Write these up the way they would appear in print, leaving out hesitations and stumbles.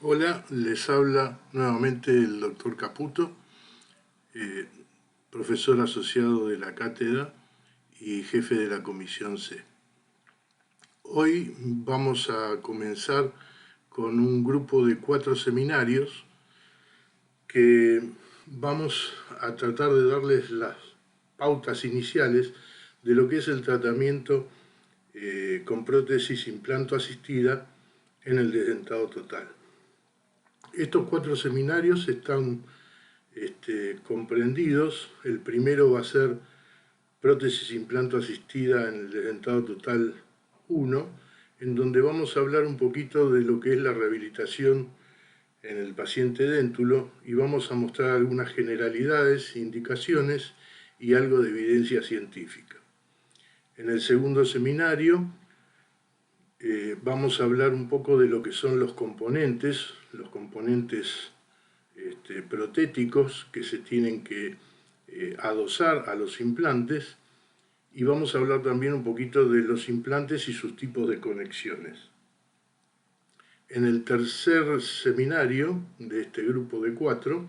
Hola, les habla nuevamente el doctor Caputo, eh, profesor asociado de la cátedra y jefe de la Comisión C. Hoy vamos a comenzar con un grupo de 4 seminarios que vamos a tratar de darles las pautas iniciales de lo que es el tratamiento con prótesis implanto asistida en el desdentado total. Estos 4 seminarios están comprendidos. El primero va a ser prótesis implanto asistida en el desdentado total 1, en donde vamos a hablar un poquito de lo que es la rehabilitación en el paciente déntulo y vamos a mostrar algunas generalidades, indicaciones y algo de evidencia científica. En el segundo seminario vamos a hablar un poco de lo que son los componentes protéticos que se tienen que adosar a los implantes, y vamos a hablar también un poquito de los implantes y sus tipos de conexiones. En el tercer seminario de este grupo de 4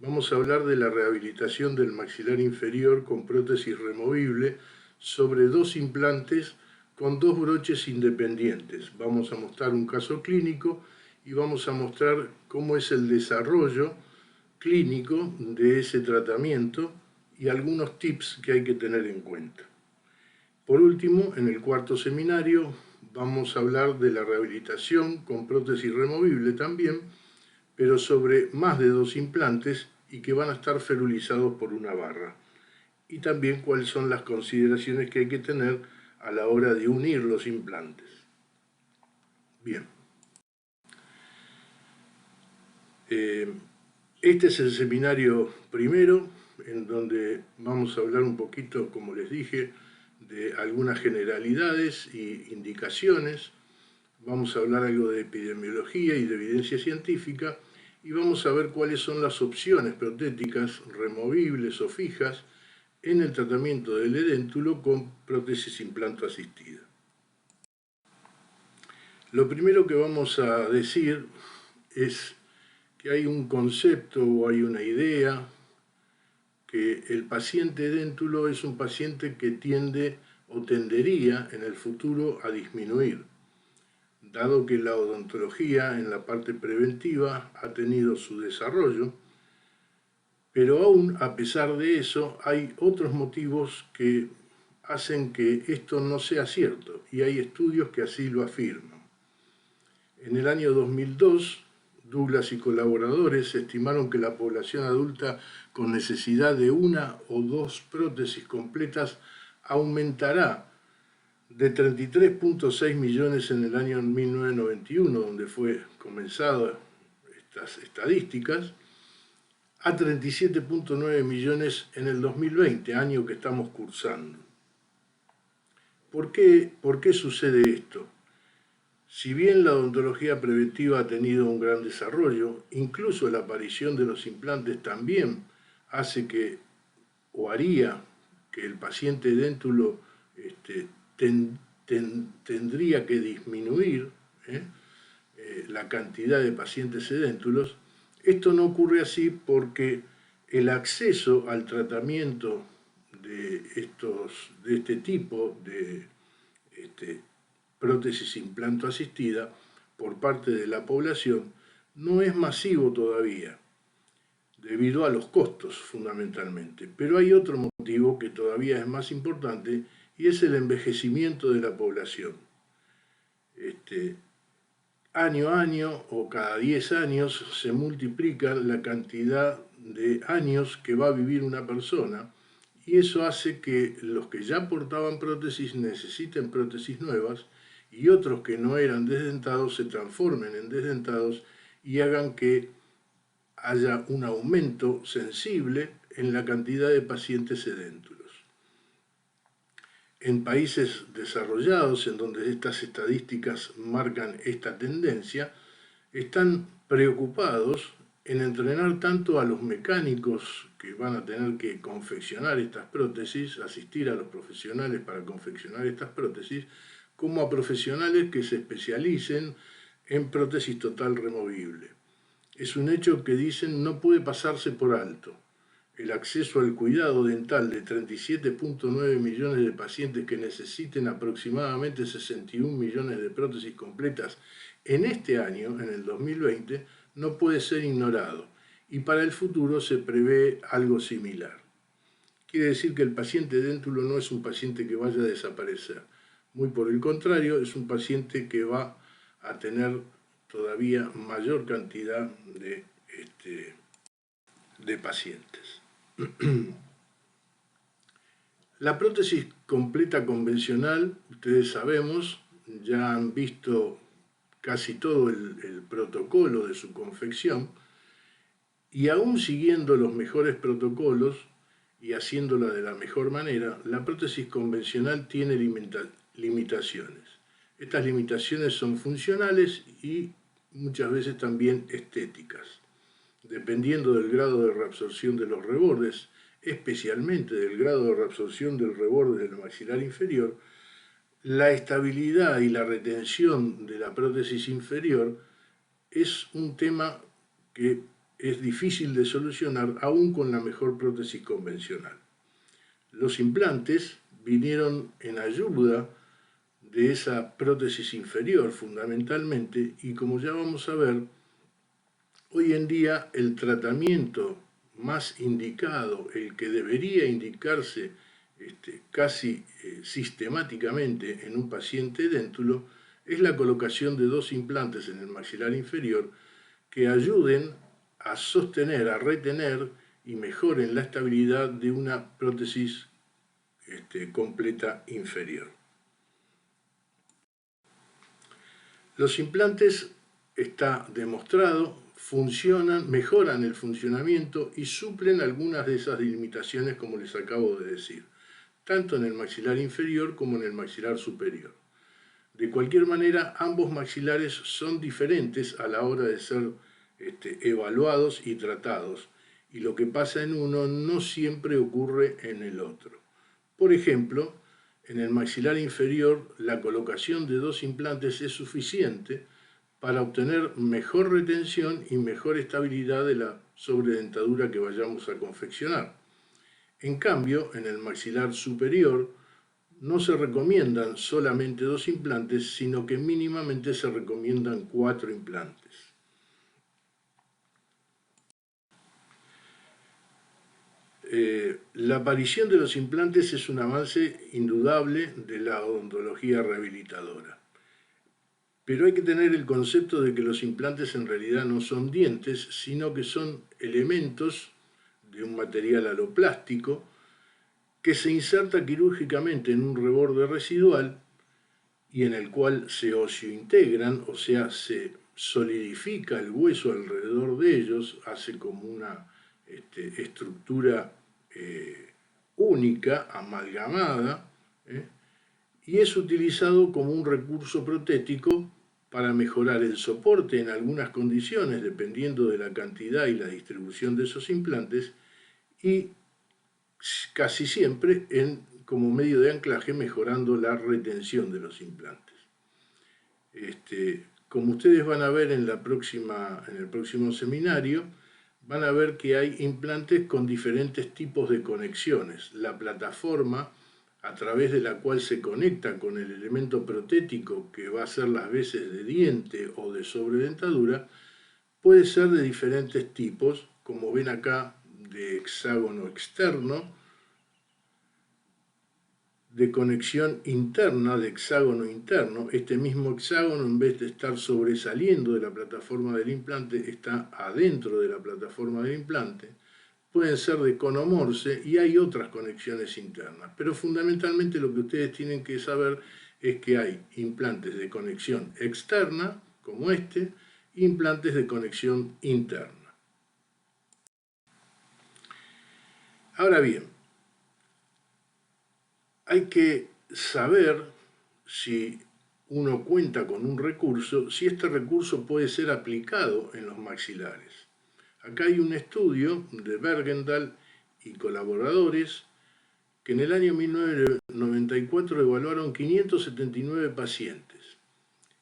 vamos a hablar de la rehabilitación del maxilar inferior con prótesis removible sobre 2 implantes con 2 broches independientes. Vamos a mostrar un caso clínico y vamos a mostrar cómo es el desarrollo clínico de ese tratamiento y algunos tips que hay que tener en cuenta. Por último, en el cuarto seminario vamos a hablar de la rehabilitación con prótesis removible también, pero sobre más de 2 implantes y que van a estar ferulizados por una barra. Y también cuáles son las consideraciones que hay que tener a la hora de unir los implantes. Bien. Este es el seminario primero, en donde vamos a hablar un poquito, como les dije, de algunas generalidades y indicaciones. Vamos a hablar algo de epidemiología y de evidencia científica, y vamos a ver cuáles son las opciones protéticas removibles o fijas en el tratamiento del edéntulo con prótesis implanto asistida. Lo primero que vamos a decir es que hay un concepto o hay una idea que el paciente edéntulo es un paciente que tiende o tendería en el futuro a disminuir, dado que la odontología en la parte preventiva ha tenido su desarrollo, pero aún a pesar de eso hay otros motivos que hacen que esto no sea cierto, y hay estudios que así lo afirman. En el año 2002, Douglas y colaboradores estimaron que la población adulta con necesidad de 1 o 2 prótesis completas aumentará de 33.6 millones en el año 1991, donde fue comenzado estas estadísticas, a 37.9 millones en el 2020, año que estamos cursando. ¿Por qué sucede esto? Si bien la odontología preventiva ha tenido un gran desarrollo, incluso la aparición de los implantes también hace que, o haría que el paciente edéntulo tendría que disminuir la cantidad de pacientes edéntulos. Esto no ocurre así porque el acceso al tratamiento de este tipo de prótesis implanto asistida por parte de la población no es masivo todavía, debido a los costos fundamentalmente. Pero hay otro motivo que todavía es más importante, y es el envejecimiento de la población. Año a año o cada 10 años se multiplica la cantidad de años que va a vivir una persona, y eso hace que los que ya portaban prótesis necesiten prótesis nuevas, y otros que no eran desdentados se transformen en desdentados y hagan que haya un aumento sensible en la cantidad de pacientes edéntulos. En países desarrollados, en donde estas estadísticas marcan esta tendencia, están preocupados en entrenar tanto a los mecánicos que van a tener que confeccionar estas prótesis, asistir a los profesionales para confeccionar estas prótesis, como a profesionales que se especialicen en prótesis total removible. Es un hecho que dicen no puede pasarse por alto. El acceso al cuidado dental de 37,9 millones de pacientes que necesiten aproximadamente 61 millones de prótesis completas en este año, en el 2020, no puede ser ignorado y para el futuro se prevé algo similar. Quiere decir que el paciente déntulo no es un paciente que vaya a desaparecer. Muy por el contrario, es un paciente que va a tener todavía mayor cantidad de pacientes. La prótesis completa convencional, ustedes sabemos, ya han visto casi todo el protocolo de su confección y aún siguiendo los mejores protocolos y haciéndola de la mejor manera, la prótesis convencional tiene limitaciones. Estas limitaciones son funcionales y muchas veces también estéticas. Dependiendo del grado de reabsorción de los rebordes, especialmente del grado de reabsorción del reborde del maxilar inferior, la estabilidad y la retención de la prótesis inferior es un tema que es difícil de solucionar aún con la mejor prótesis convencional. Los implantes vinieron en ayuda de esa prótesis inferior fundamentalmente y como ya vamos a ver, hoy en día el tratamiento más indicado, el que debería indicarse casi sistemáticamente en un paciente déntulo, es la colocación de 2 implantes en el maxilar inferior que ayuden a sostener, a retener y mejoren la estabilidad de una prótesis completa inferior. Los implantes, está demostrado, funcionan, mejoran el funcionamiento y suplen algunas de esas limitaciones como les acabo de decir, tanto en el maxilar inferior como en el maxilar superior. De cualquier manera, ambos maxilares son diferentes a la hora de ser evaluados y tratados, y lo que pasa en uno no siempre ocurre en el otro. Por ejemplo, en el maxilar inferior, la colocación de 2 implantes es suficiente para obtener mejor retención y mejor estabilidad de la sobredentadura que vayamos a confeccionar. En cambio, en el maxilar superior no se recomiendan solamente 2 implantes, sino que mínimamente se recomiendan 4 implantes. La aparición de los implantes es un avance indudable de la odontología rehabilitadora. Pero hay que tener el concepto de que los implantes en realidad no son dientes, sino que son elementos de un material aloplástico que se inserta quirúrgicamente en un reborde residual y en el cual se osseointegran, o sea, se solidifica el hueso alrededor de ellos, hace como una estructura única, amalgamada, y es utilizado como un recurso protético para mejorar el soporte en algunas condiciones, dependiendo de la cantidad y la distribución de esos implantes, y casi siempre como medio de anclaje, mejorando la retención de los implantes. Como ustedes van a ver en el próximo seminario, van a ver que hay implantes con diferentes tipos de conexiones. La plataforma a través de la cual se conecta con el elemento protético que va a ser las veces de diente o de sobredentadura, puede ser de diferentes tipos, como ven acá, de hexágono externo, de conexión interna, de hexágono interno. Este mismo hexágono, en vez de estar sobresaliendo de la plataforma del implante, está adentro de la plataforma del implante. Pueden ser de cono Morse y hay otras conexiones internas. Pero fundamentalmente lo que ustedes tienen que saber es que hay implantes de conexión externa, como e implantes de conexión interna. Ahora bien, hay que saber si uno cuenta con un recurso, si este recurso puede ser aplicado en los maxilares. Acá hay un estudio de Bergendahl y colaboradores que en el año 1994 evaluaron 579 pacientes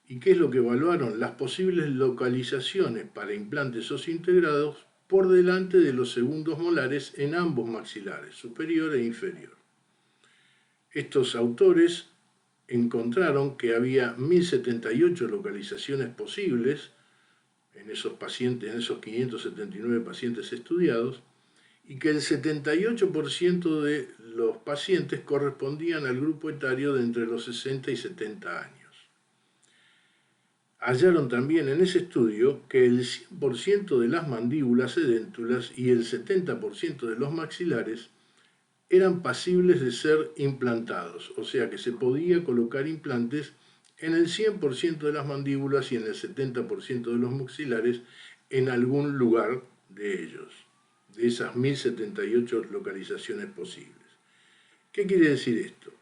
¿Y qué es lo que evaluaron? Las posibles localizaciones para implantes osseointegrados por delante de los segundos molares en ambos maxilares, superior e inferior. Estos autores encontraron que había 1078 localizaciones posibles en esos pacientes, en esos 579 pacientes estudiados, y que el 78% de los pacientes correspondían al grupo etario de entre los 60 y 70 años. Hallaron también en ese estudio que el 100% de las mandíbulas edéntulas y el 70% de los maxilares eran pasibles de ser implantados, o sea que se podía colocar implantes en el 100% de las mandíbulas y en el 70% de los maxilares en algún lugar de ellos, de esas 1078 localizaciones posibles. ¿Qué quiere decir esto?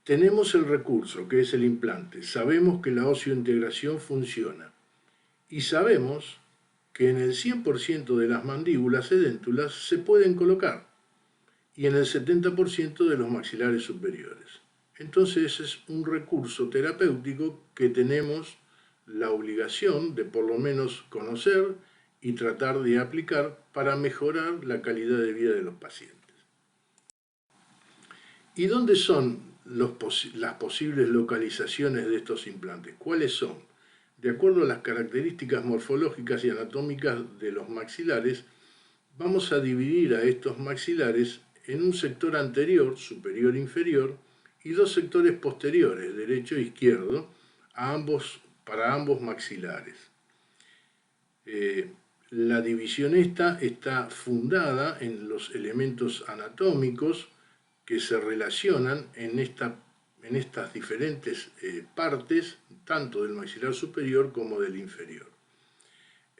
Tenemos el recurso, que es el implante, sabemos que la osseointegración funciona y sabemos que en el 100% de las mandíbulas edéntulas se pueden colocar y en el 70% de los maxilares superiores. Entonces es un recurso terapéutico que tenemos la obligación de por lo menos conocer y tratar de aplicar para mejorar la calidad de vida de los pacientes. ¿Y dónde son las posibles localizaciones de estos implantes? ¿Cuáles son? De acuerdo a las características morfológicas y anatómicas de los maxilares, vamos a dividir a estos maxilares en un sector anterior, superior e inferior, y dos sectores posteriores, derecho e izquierdo, para ambos maxilares. La división esta está fundada en los elementos anatómicos que se relacionan en estas diferentes partes, tanto del maxilar superior como del inferior.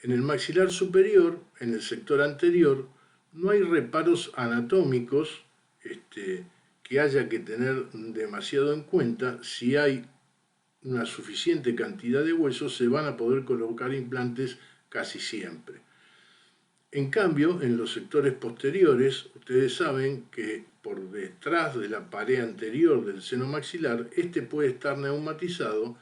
En el maxilar superior, en el sector anterior, no hay reparos anatómicos que haya que tener demasiado en cuenta. Si hay una suficiente cantidad de huesos, se van a poder colocar implantes casi siempre. En cambio, en los sectores posteriores, ustedes saben que por detrás de la pared anterior del seno maxilar, puede estar neumatizado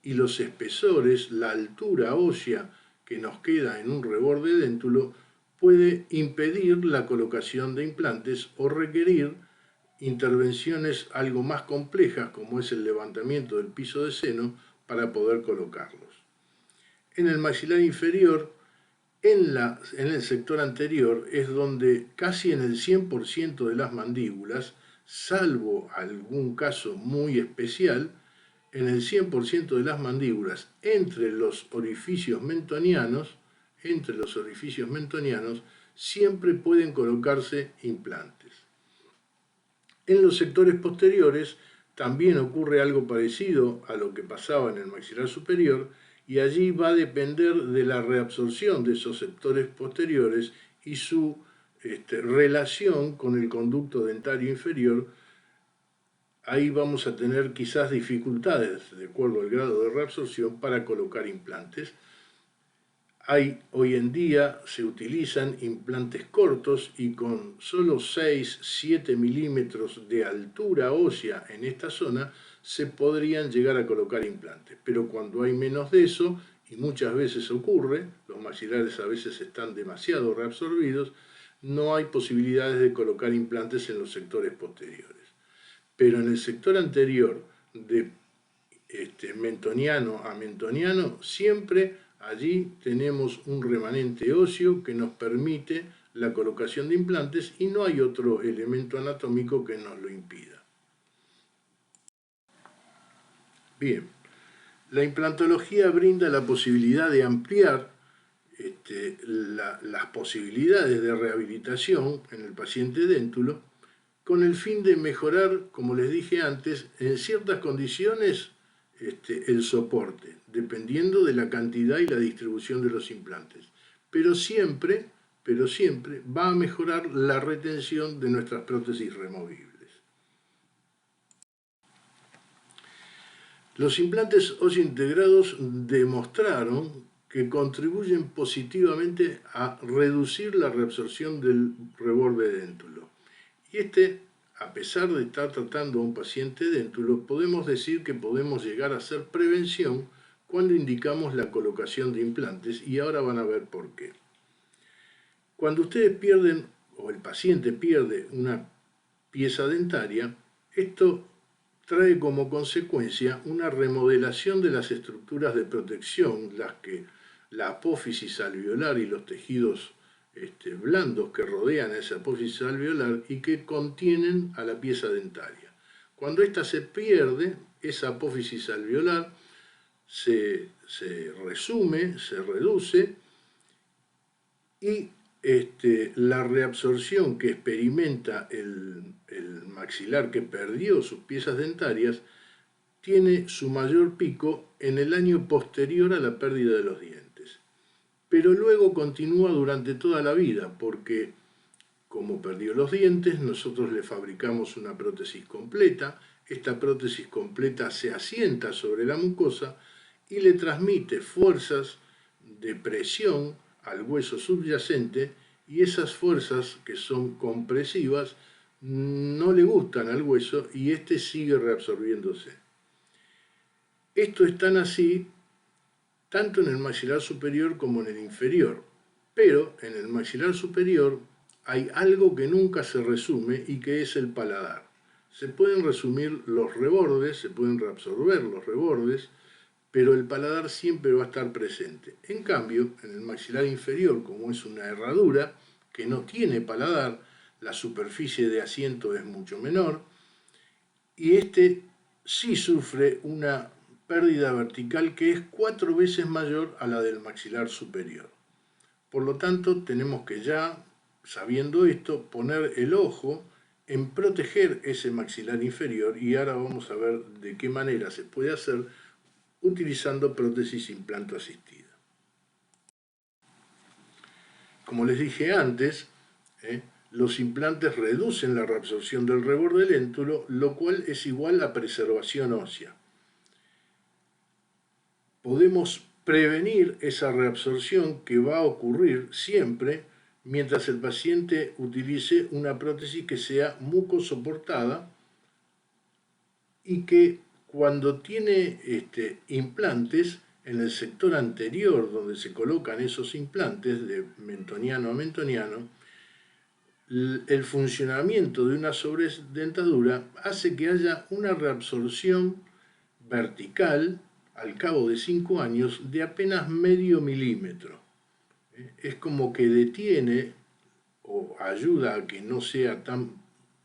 y los espesores, la altura ósea que nos queda en un reborde edéntulo, puede impedir la colocación de implantes o requerir intervenciones algo más complejas, como es el levantamiento del piso de seno, para poder colocarlos. En el maxilar inferior, en el sector anterior, es donde casi en el 100% de las mandíbulas, salvo algún caso muy especial, en el 100% de las mandíbulas, entre los orificios mentonianos, siempre pueden colocarse implantes. En los sectores posteriores también ocurre algo parecido a lo que pasaba en el maxilar superior, y allí va a depender de la reabsorción de esos sectores posteriores y su relación con el conducto dentario inferior. Ahí vamos a tener quizás dificultades, de acuerdo al grado de reabsorción, para colocar implantes. Hoy en día se utilizan implantes cortos y con solo 6-7 milímetros de altura ósea en esta zona se podrían llegar a colocar implantes. Pero cuando hay menos de eso, y muchas veces ocurre, los maxilares a veces están demasiado reabsorbidos, no hay posibilidades de colocar implantes en los sectores posteriores. Pero en el sector anterior, de mentoniano a mentoniano, siempre allí tenemos un remanente óseo que nos permite la colocación de implantes y no hay otro elemento anatómico que nos lo impida. Bien, la implantología brinda la posibilidad de ampliar las posibilidades de rehabilitación en el paciente edéntulo con el fin de mejorar, como les dije antes, en ciertas condiciones el soporte, dependiendo de la cantidad y la distribución de los implantes. Pero siempre va a mejorar la retención de nuestras prótesis removibles. Los implantes osseointegrados demostraron que contribuyen positivamente a reducir la reabsorción del reborde edéntulo. Y a pesar de estar tratando a un paciente déntulo, podemos decir que podemos llegar a hacer prevención cuando indicamos la colocación de implantes, y ahora van a ver por qué. Cuando ustedes pierden, o el paciente pierde una pieza dentaria, esto trae como consecuencia una remodelación de las estructuras de protección, las que la apófisis alveolar y los tejidos blandos que rodean a esa apófisis alveolar y que contienen a la pieza dentaria. Cuando ésta se pierde, esa apófisis alveolar se resume, se reduce, y la reabsorción que experimenta el maxilar que perdió sus piezas dentarias tiene su mayor pico en el año posterior a la pérdida de los dientes. Pero luego continúa durante toda la vida, porque como perdió los dientes, nosotros le fabricamos una prótesis completa. Esta prótesis completa se asienta sobre la mucosa y le transmite fuerzas de presión al hueso subyacente, y esas fuerzas que son compresivas no le gustan al hueso y este sigue reabsorbiéndose. Esto es tan así tanto en el maxilar superior como en el inferior, pero en el maxilar superior hay algo que nunca se resume y que es el paladar. Se pueden resumir los rebordes, se pueden reabsorber los rebordes, pero el paladar siempre va a estar presente. En cambio, en el maxilar inferior, como es una herradura que no tiene paladar, la superficie de asiento es mucho menor, y sí sufre una pérdida vertical que es 4 veces mayor a la del maxilar superior. Por lo tanto, tenemos que ya, sabiendo esto, poner el ojo en proteger ese maxilar inferior, y ahora vamos a ver de qué manera se puede hacer utilizando prótesis implanto asistida. Como les dije antes, los implantes reducen la reabsorción del reborde léntulo, lo cual es igual a preservación ósea. Podemos prevenir esa reabsorción que va a ocurrir siempre mientras el paciente utilice una prótesis que sea mucosoportada y que cuando tiene implantes en el sector anterior donde se colocan esos implantes de mentoniano a mentoniano, el funcionamiento de una sobredentadura hace que haya una reabsorción vertical al cabo de 5 años de apenas medio milímetro. Es como que detiene o ayuda a que no sea tan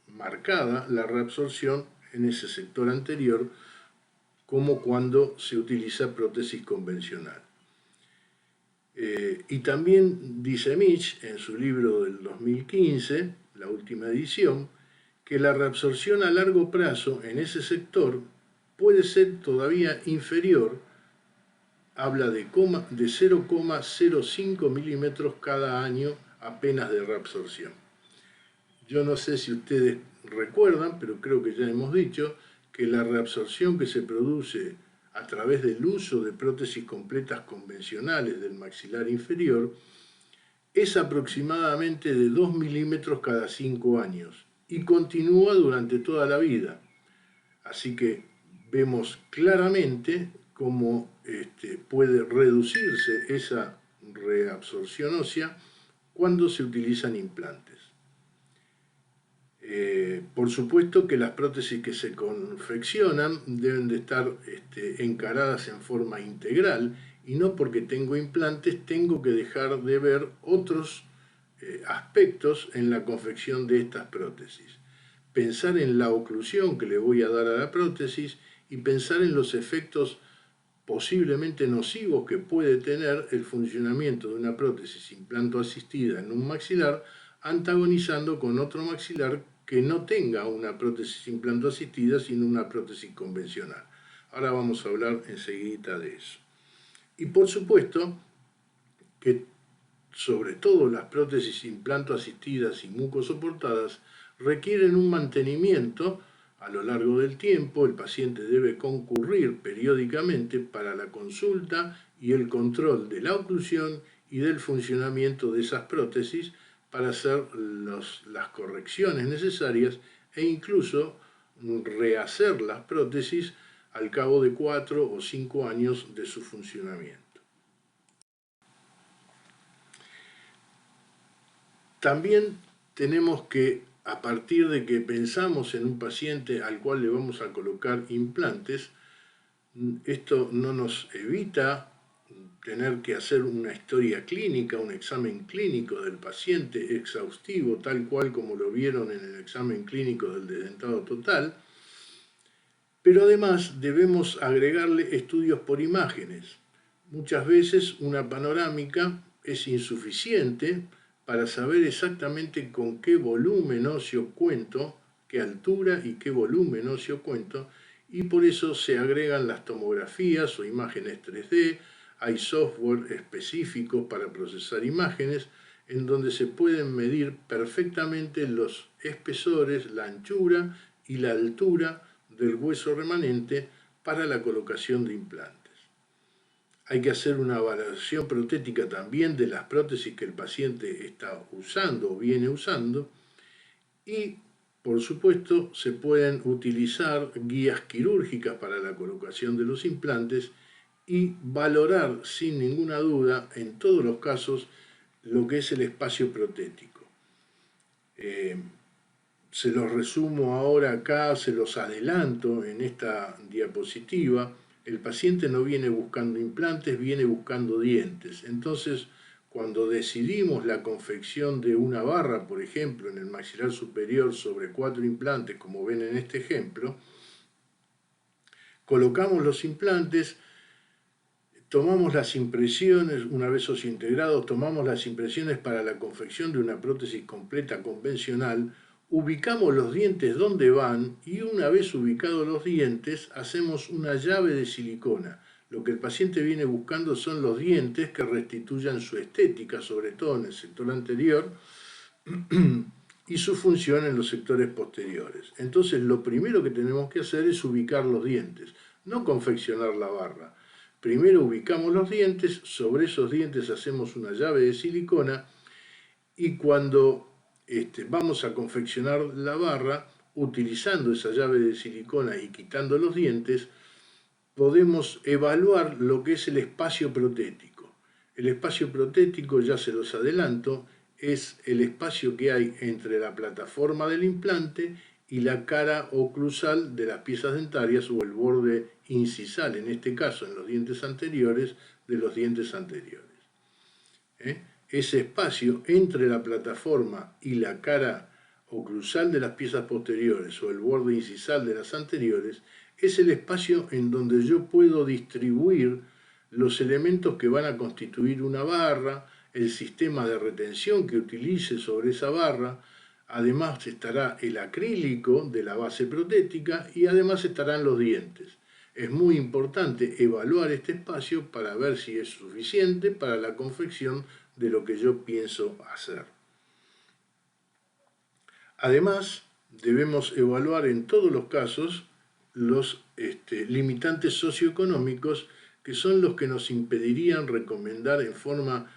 marcada la reabsorción en ese sector anterior como cuando se utiliza prótesis convencional. Y también dice Mitch en su libro del 2015, la última edición, que la reabsorción a largo plazo en ese sector puede ser todavía inferior, habla de 0,05 milímetros cada año apenas de reabsorción. Yo no sé si ustedes recuerdan, pero creo que ya hemos dicho que la reabsorción que se produce a través del uso de prótesis completas convencionales del maxilar inferior es aproximadamente de 2 milímetros cada 5 años y continúa durante toda la vida. Así que vemos claramente cómo puede reducirse esa reabsorción ósea cuando se utilizan implantes. Por supuesto que las prótesis que se confeccionan deben de estar encaradas en forma integral, y no porque tengo implantes tengo que dejar de ver otros aspectos en la confección de estas prótesis. Pensar en la oclusión que le voy a dar a la prótesis y pensar en los efectos posiblemente nocivos que puede tener el funcionamiento de una prótesis implanto asistida en un maxilar antagonizando con otro maxilar que no tenga una prótesis implanto asistida sino una prótesis convencional. Ahora vamos a hablar enseguida de eso. Y por supuesto que sobre todo las prótesis implanto asistidas y mucosoportadas requieren un mantenimiento a lo largo del tiempo. El paciente debe concurrir periódicamente para la consulta y el control de la oclusión y del funcionamiento de esas prótesis para hacer las correcciones necesarias e incluso rehacer las prótesis al cabo de 4 o 5 años de su funcionamiento. También tenemos que, a partir de que pensamos en un paciente al cual le vamos a colocar implantes, esto no nos evita tener que hacer una historia clínica, un examen clínico del paciente exhaustivo, tal cual como lo vieron en el examen clínico del desdentado total, pero además debemos agregarle estudios por imágenes. Muchas veces una panorámica es insuficiente para saber exactamente con qué volumen óseo cuento, qué altura y qué volumen óseo cuento, y por eso se agregan las tomografías o imágenes 3D. Hay software específicos para procesar imágenes en donde se pueden medir perfectamente los espesores, la anchura y la altura del hueso remanente para la colocación de implantes. Hay que hacer una valoración protética también de las prótesis que el paciente está usando o viene usando, y por supuesto se pueden utilizar guías quirúrgicas para la colocación de los implantes y valorar sin ninguna duda en todos los casos lo que es el espacio protético. Se los resumo ahora acá, se los adelanto en esta diapositiva. El paciente no viene buscando implantes, viene buscando dientes. Entonces, cuando decidimos la confección de una barra, por ejemplo, en el maxilar superior sobre 4 implantes, como ven en este ejemplo, colocamos los implantes, tomamos las impresiones, una vez integrados, tomamos las impresiones para la confección de una prótesis completa convencional, ubicamos los dientes donde van y una vez ubicados los dientes hacemos una llave de silicona. Lo que el paciente viene buscando son los dientes que restituyan su estética, sobre todo en el sector anterior, y su función en los sectores posteriores. Entonces lo primero que tenemos que hacer es ubicar los dientes, no confeccionar la barra. Primero ubicamos los dientes, sobre esos dientes hacemos una llave de silicona y cuando vamos a confeccionar la barra, utilizando esa llave de silicona y quitando los dientes, podemos evaluar lo que es el espacio protético. El espacio protético, ya se los adelanto, es el espacio que hay entre la plataforma del implante y la cara oclusal de las piezas dentarias o el borde incisal, en este caso en los dientes anteriores, de los dientes anteriores. Ese espacio entre la plataforma y la cara oclusal de las piezas posteriores o el borde incisal de las anteriores es el espacio en donde yo puedo distribuir los elementos que van a constituir una barra, el sistema de retención que utilice sobre esa barra. Además estará el acrílico de la base protética y además estarán los dientes. Es muy importante evaluar este espacio para ver si es suficiente para la confección de lo que yo pienso hacer. Además, debemos evaluar en todos los casos los limitantes socioeconómicos, que son los que nos impedirían recomendar en forma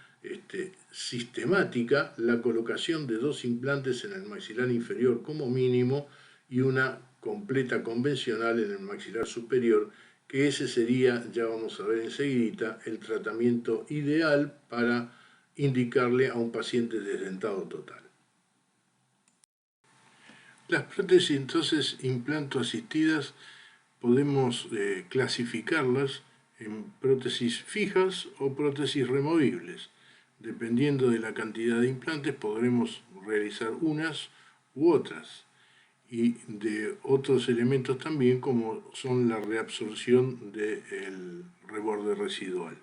sistemática la colocación de 2 implantes en el maxilar inferior como mínimo y una completa convencional en el maxilar superior, que ese sería, ya vamos a ver enseguida, el tratamiento ideal para indicarle a un paciente desdentado total. Las prótesis entonces implanto-asistidas podemos clasificarlas en prótesis fijas o prótesis removibles. Dependiendo de la cantidad de implantes podremos realizar unas u otras, y de otros elementos también como son la reabsorción del reborde residual.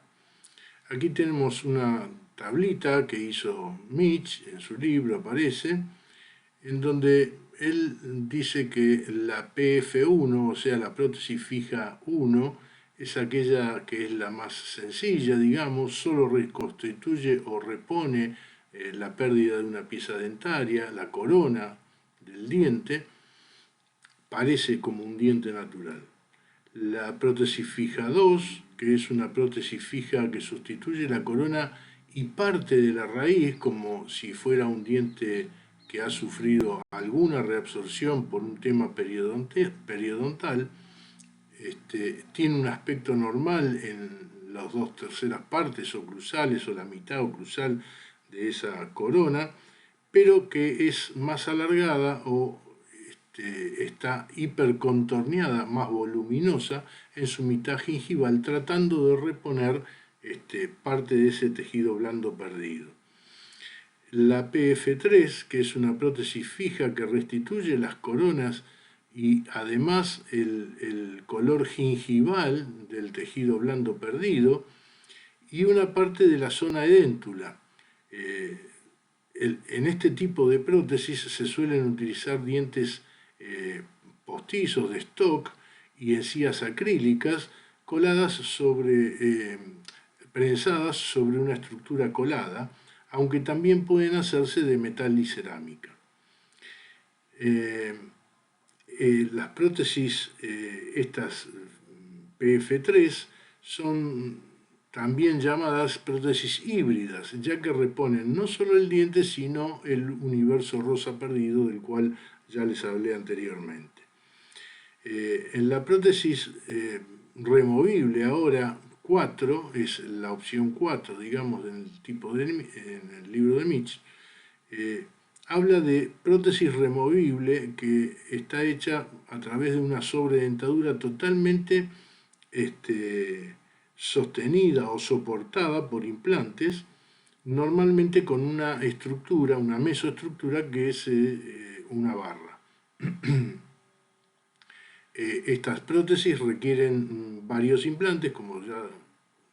Aquí tenemos una tablita que hizo Mitch, en su libro aparece, en donde él dice que la PF1, o sea, la prótesis fija 1, es aquella que es la más sencilla, digamos, solo reconstituye o repone la pérdida de una pieza dentaria, la corona del diente, parece como un diente natural. La prótesis fija 2, que es una prótesis fija que sustituye la corona y parte de la raíz, como si fuera un diente que ha sufrido alguna reabsorción por un tema periodontal, tiene un aspecto normal en las 2/3 partes oclusales o la mitad oclusal de esa corona, pero que es más alargada o está hipercontorneada, más voluminosa en su mitad gingival, tratando de reponer parte de ese tejido blando perdido. La PF3, que es una prótesis fija que restituye las coronas y además el color gingival del tejido blando perdido, y una parte de la zona edéntula. En este tipo de prótesis se suelen utilizar dientes postizos de stock y encías acrílicas coladas prensadas sobre una estructura colada, aunque también pueden hacerse de metal y cerámica. Las prótesis, estas PF3, son también llamadas prótesis híbridas, ya que reponen no solo el diente, sino el universo rosa perdido del cual ya les hablé anteriormente. En la prótesis removible ahora 4, es la opción 4, digamos, en el libro de Mitch, habla de prótesis removible que está hecha a través de una sobredentadura totalmente sostenida o soportada por implantes, normalmente con una estructura, una mesoestructura que es una barra. Estas prótesis requieren varios implantes, como ya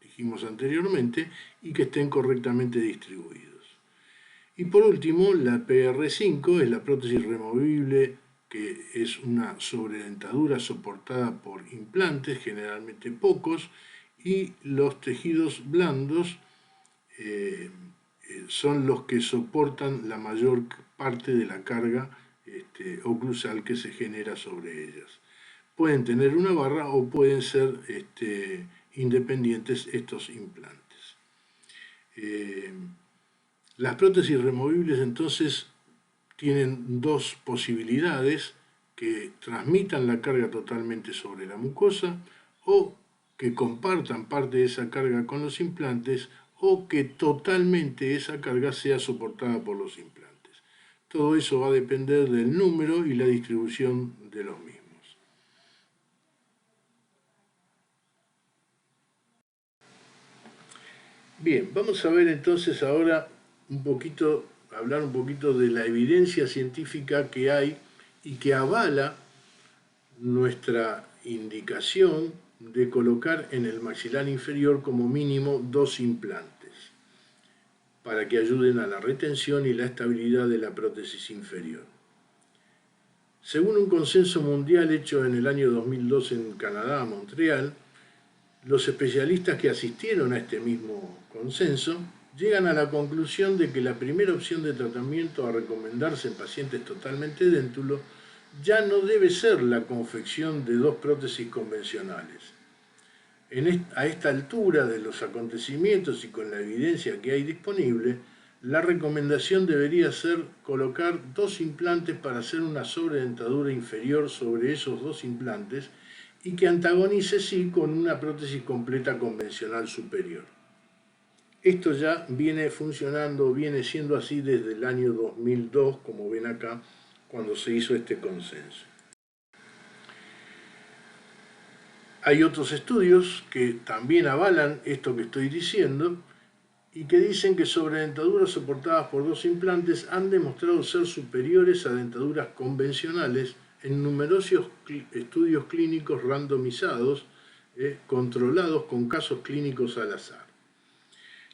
dijimos anteriormente, y que estén correctamente distribuidos. Y por último, la PR5 es la prótesis removible, que es una sobredentadura soportada por implantes, generalmente pocos, y los tejidos blandos son los que soportan la mayor parte de la carga oclusal que se genera sobre ellas. Pueden tener una barra o pueden ser independientes estos implantes. Las prótesis removibles entonces tienen dos posibilidades: que transmitan la carga totalmente sobre la mucosa, o que compartan parte de esa carga con los implantes, o que totalmente esa carga sea soportada por los implantes. Todo eso va a depender del número y la distribución de los mismos. Bien, vamos a ver entonces ahora hablar un poquito de la evidencia científica que hay y que avala nuestra indicación de colocar en el maxilar inferior como mínimo 2 implantes para que ayuden a la retención y la estabilidad de la prótesis inferior. Según un consenso mundial hecho en el año 2002 en Canadá, Montreal, los especialistas que asistieron a este mismo consenso llegan a la conclusión de que la primera opción de tratamiento a recomendarse en pacientes totalmente déntulos ya no debe ser la confección de 2 prótesis convencionales. A esta altura de los acontecimientos y con la evidencia que hay disponible, la recomendación debería ser colocar 2 implantes para hacer una sobredentadura inferior sobre esos 2 implantes y que antagonice sí con una prótesis completa convencional superior. Esto ya viene funcionando, viene siendo así desde el año 2002, como ven acá, cuando se hizo este consenso. Hay otros estudios que también avalan esto que estoy diciendo y que dicen que sobredentaduras soportadas por 2 implantes han demostrado ser superiores a dentaduras convencionales en numerosos estudios clínicos randomizados, controlados con casos clínicos al azar.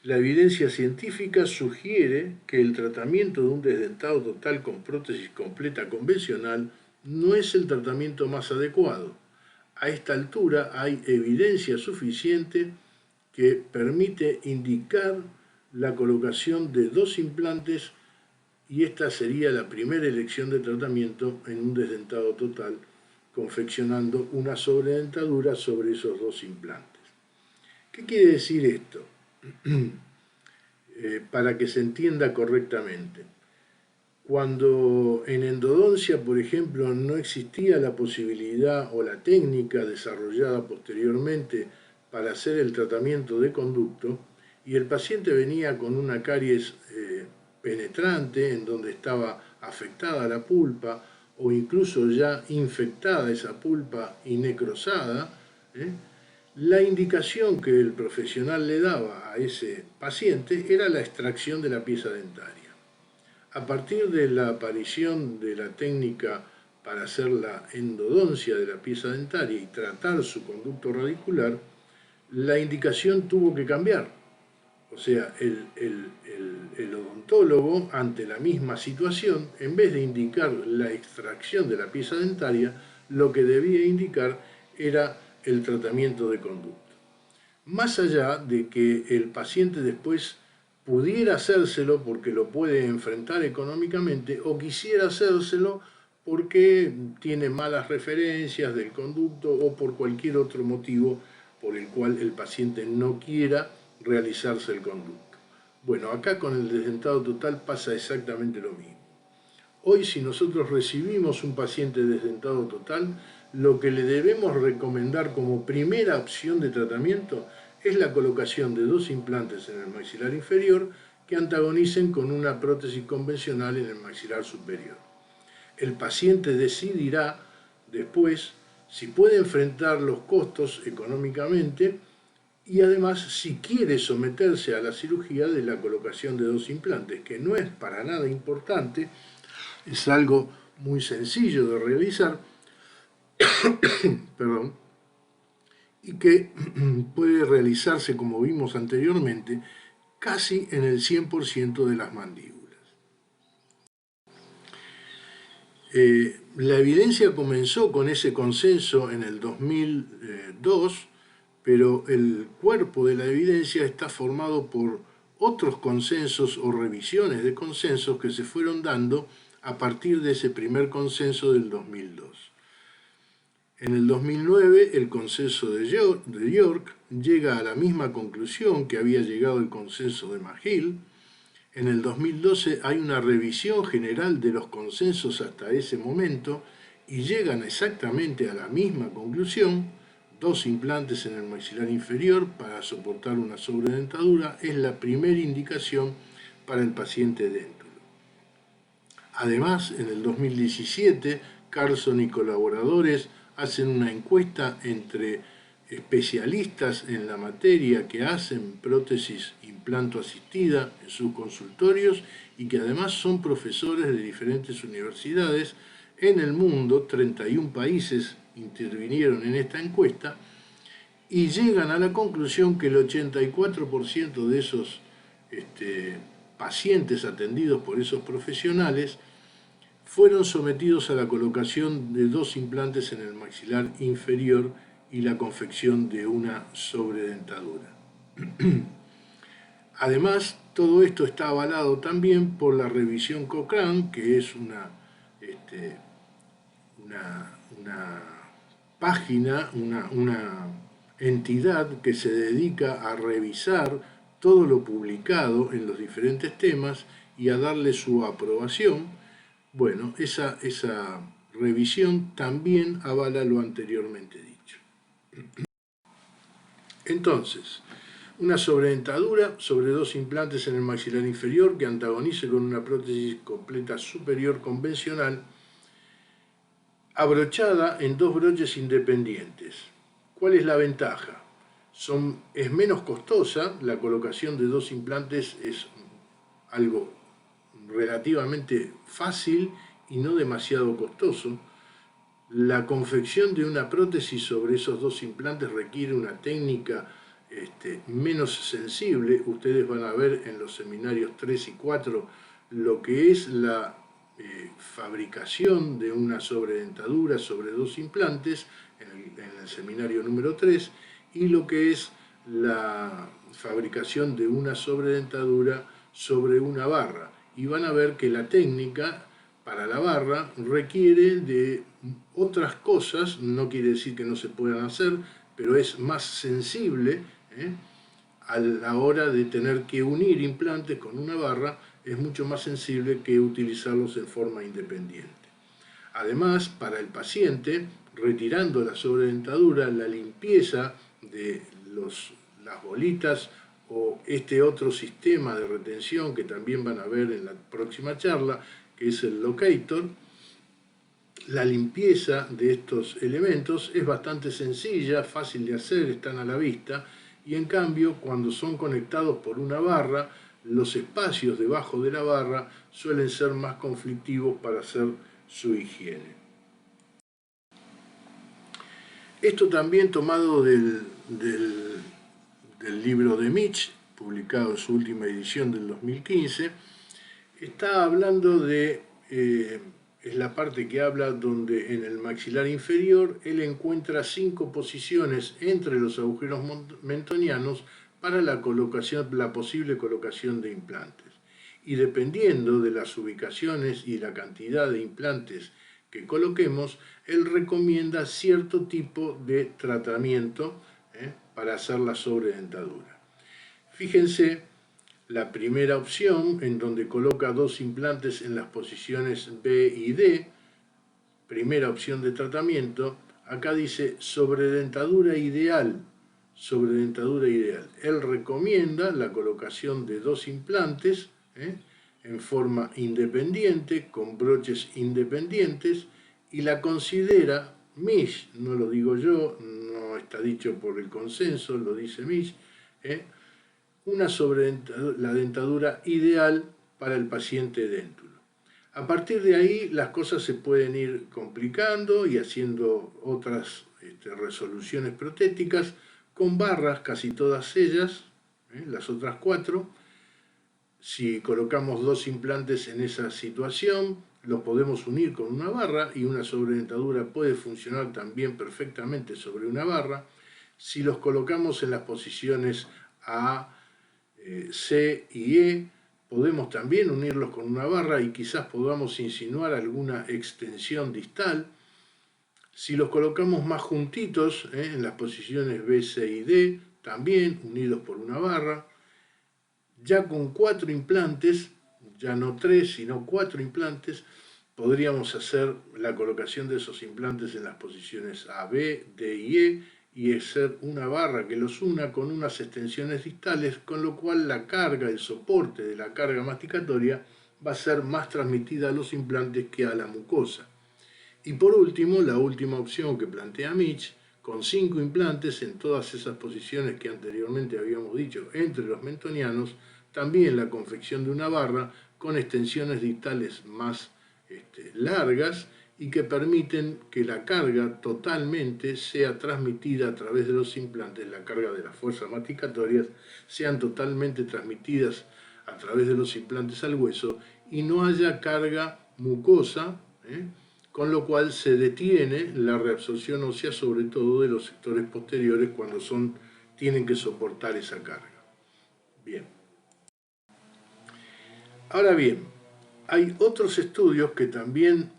La evidencia científica sugiere que el tratamiento de un desdentado total con prótesis completa convencional no es el tratamiento más adecuado. A esta altura hay evidencia suficiente que permite indicar la colocación de 2 implantes, y esta sería la primera elección de tratamiento en un desdentado total, confeccionando una sobredentadura sobre esos 2 implantes. ¿Qué quiere decir esto? Para que se entienda correctamente. Cuando en endodoncia, por ejemplo, no existía la posibilidad o la técnica desarrollada posteriormente para hacer el tratamiento de conducto, y el paciente venía con una caries penetrante en donde estaba afectada la pulpa o incluso ya infectada esa pulpa y necrosada, ¿eh? La indicación que el profesional le daba a ese paciente era la extracción de la pieza dentaria. A partir de la aparición de la técnica para hacer la endodoncia de la pieza dentaria y tratar su conducto radicular, la indicación tuvo que cambiar. O sea, el odontólogo, ante la misma situación, en vez de indicar la extracción de la pieza dentaria, lo que debía indicar era el tratamiento de conducto. Más allá de que el paciente después pudiera hacérselo porque lo puede enfrentar económicamente o quisiera hacérselo porque tiene malas referencias del conducto o por cualquier otro motivo por el cual el paciente no quiera realizarse el conducto. Bueno, acá con el desdentado total pasa exactamente lo mismo. Hoy, si nosotros recibimos un paciente desdentado total, lo que le debemos recomendar como primera opción de tratamiento es la colocación de 2 implantes en el maxilar inferior que antagonicen con una prótesis convencional en el maxilar superior. El paciente decidirá después si puede enfrentar los costos económicamente y además si quiere someterse a la cirugía de la colocación de 2 implantes, que no es para nada importante, es algo muy sencillo de realizar, perdón, y que puede realizarse, como vimos anteriormente, casi en el 100% de las mandíbulas. La evidencia comenzó con ese consenso en el 2002, pero el cuerpo de la evidencia está formado por otros consensos o revisiones de consensos que se fueron dando a partir de ese primer consenso del 2002. En el 2009, el consenso de York llega a la misma conclusión que había llegado el consenso de McGill. En el 2012 hay una revisión general de los consensos hasta ese momento y llegan exactamente a la misma conclusión. 2 implantes en el maxilar inferior para soportar una sobredentadura es la primera indicación para el paciente déntulo. Además, en el 2017, Carlson y colaboradores hacen una encuesta entre especialistas en la materia que hacen prótesis implanto asistida en sus consultorios y que además son profesores de diferentes universidades en el mundo. 31 países intervinieron en esta encuesta y llegan a la conclusión que el 84% de esos pacientes atendidos por esos profesionales fueron sometidos a la colocación de 2 implantes en el maxilar inferior y la confección de una sobredentadura. Además, todo esto está avalado también por la revisión Cochrane, que es una página, una entidad que se dedica a revisar todo lo publicado en los diferentes temas y a darle su aprobación. Bueno, esa revisión también avala lo anteriormente dicho. Entonces, una sobredentadura sobre 2 implantes en el maxilar inferior que antagonice con una prótesis completa superior convencional abrochada en 2 broches independientes. ¿Cuál es la ventaja? Es menos costosa, la colocación de 2 implantes es algo relativamente fácil y no demasiado costoso. La confección de una prótesis sobre esos 2 implantes requiere una técnica menos sensible. Ustedes van a ver en los seminarios 3 y 4 lo que es la fabricación de una sobredentadura sobre 2 implantes en el seminario número 3 y lo que es la fabricación de una sobredentadura sobre una barra. Y van a ver que la técnica para la barra requiere de otras cosas, no quiere decir que no se puedan hacer, pero es más sensible a la hora de tener que unir implantes con una barra es mucho más sensible que utilizarlos en forma independiente. Además, para el paciente, retirando la sobredentadura, la limpieza de las bolitas o este otro sistema de retención que también van a ver en la próxima charla, que es el locator, la limpieza de estos elementos es bastante sencilla, fácil de hacer, están a la vista, y en cambio cuando son conectados por una barra, los espacios debajo de la barra suelen ser más conflictivos para hacer su higiene. Esto también tomado del libro de Mitch, publicado en su última edición del 2015, está hablando de, es la parte que habla donde en el maxilar inferior él encuentra 5 posiciones entre los agujeros mentonianos para la posible colocación de implantes. Y dependiendo de las ubicaciones y la cantidad de implantes que coloquemos, él recomienda cierto tipo de tratamiento para hacer la sobredentadura. Fíjense la primera opción, en donde coloca 2 implantes en las posiciones B y D, primera opción de tratamiento, acá dice sobredentadura ideal, sobredentadura ideal. Él recomienda la colocación de 2 implantes en forma independiente, con broches independientes, y la considera Mitch, no lo digo yo, no está dicho por el consenso, lo dice Mitch, la dentadura ideal para el paciente déntulo. A partir de ahí las cosas se pueden ir complicando y haciendo otras resoluciones protéticas con barras, casi todas ellas, las otras 4. Si colocamos 2 implantes en esa situación, los podemos unir con una barra y una sobredentadura puede funcionar también perfectamente sobre una barra. Si los colocamos en las posiciones A, C y E, podemos también unirlos con una barra y quizás podamos insinuar alguna extensión distal. Si los colocamos más juntitos en las posiciones B, C y D, también unidos por una barra. Ya con 4 implantes, ya no 3, sino 4 implantes, podríamos hacer la colocación de esos implantes en las posiciones A, B, D y E y hacer una barra que los una con unas extensiones distales, con lo cual la carga, el soporte de la carga masticatoria va a ser más transmitida a los implantes que a la mucosa. Y por último, la última opción que plantea Mitch, con 5 implantes en todas esas posiciones que anteriormente habíamos dicho entre los mentonianos, también la confección de una barra con extensiones distales más largas y que permiten que la carga totalmente sea transmitida a través de los implantes, la carga de las fuerzas masticatorias sean totalmente transmitidas a través de los implantes al hueso y no haya carga mucosa, con lo cual se detiene la reabsorción ósea, sobre todo de los sectores posteriores cuando tienen que soportar esa carga. Bien. Ahora bien, hay otros estudios que también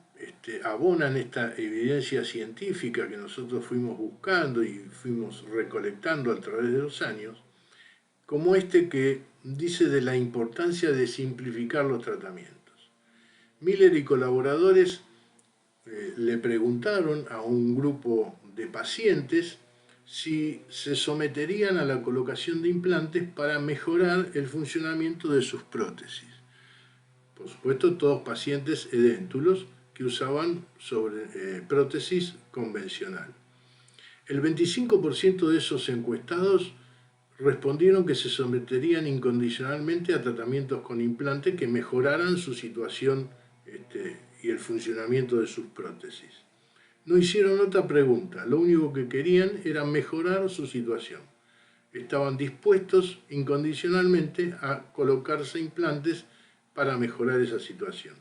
abonan esta evidencia científica que nosotros fuimos buscando y fuimos recolectando a través de los años, como que dice de la importancia de simplificar los tratamientos. Miller y colaboradores le preguntaron a un grupo de pacientes si se someterían a la colocación de implantes para mejorar el funcionamiento de sus prótesis. Por supuesto, todos pacientes edéntulos que usaban prótesis convencional. El 25% de esos encuestados respondieron que se someterían incondicionalmente a tratamientos con implantes que mejoraran su situación y el funcionamiento de sus prótesis. No hicieron otra pregunta, lo único que querían era mejorar su situación. Estaban dispuestos incondicionalmente a colocarse implantes para mejorar esa situación.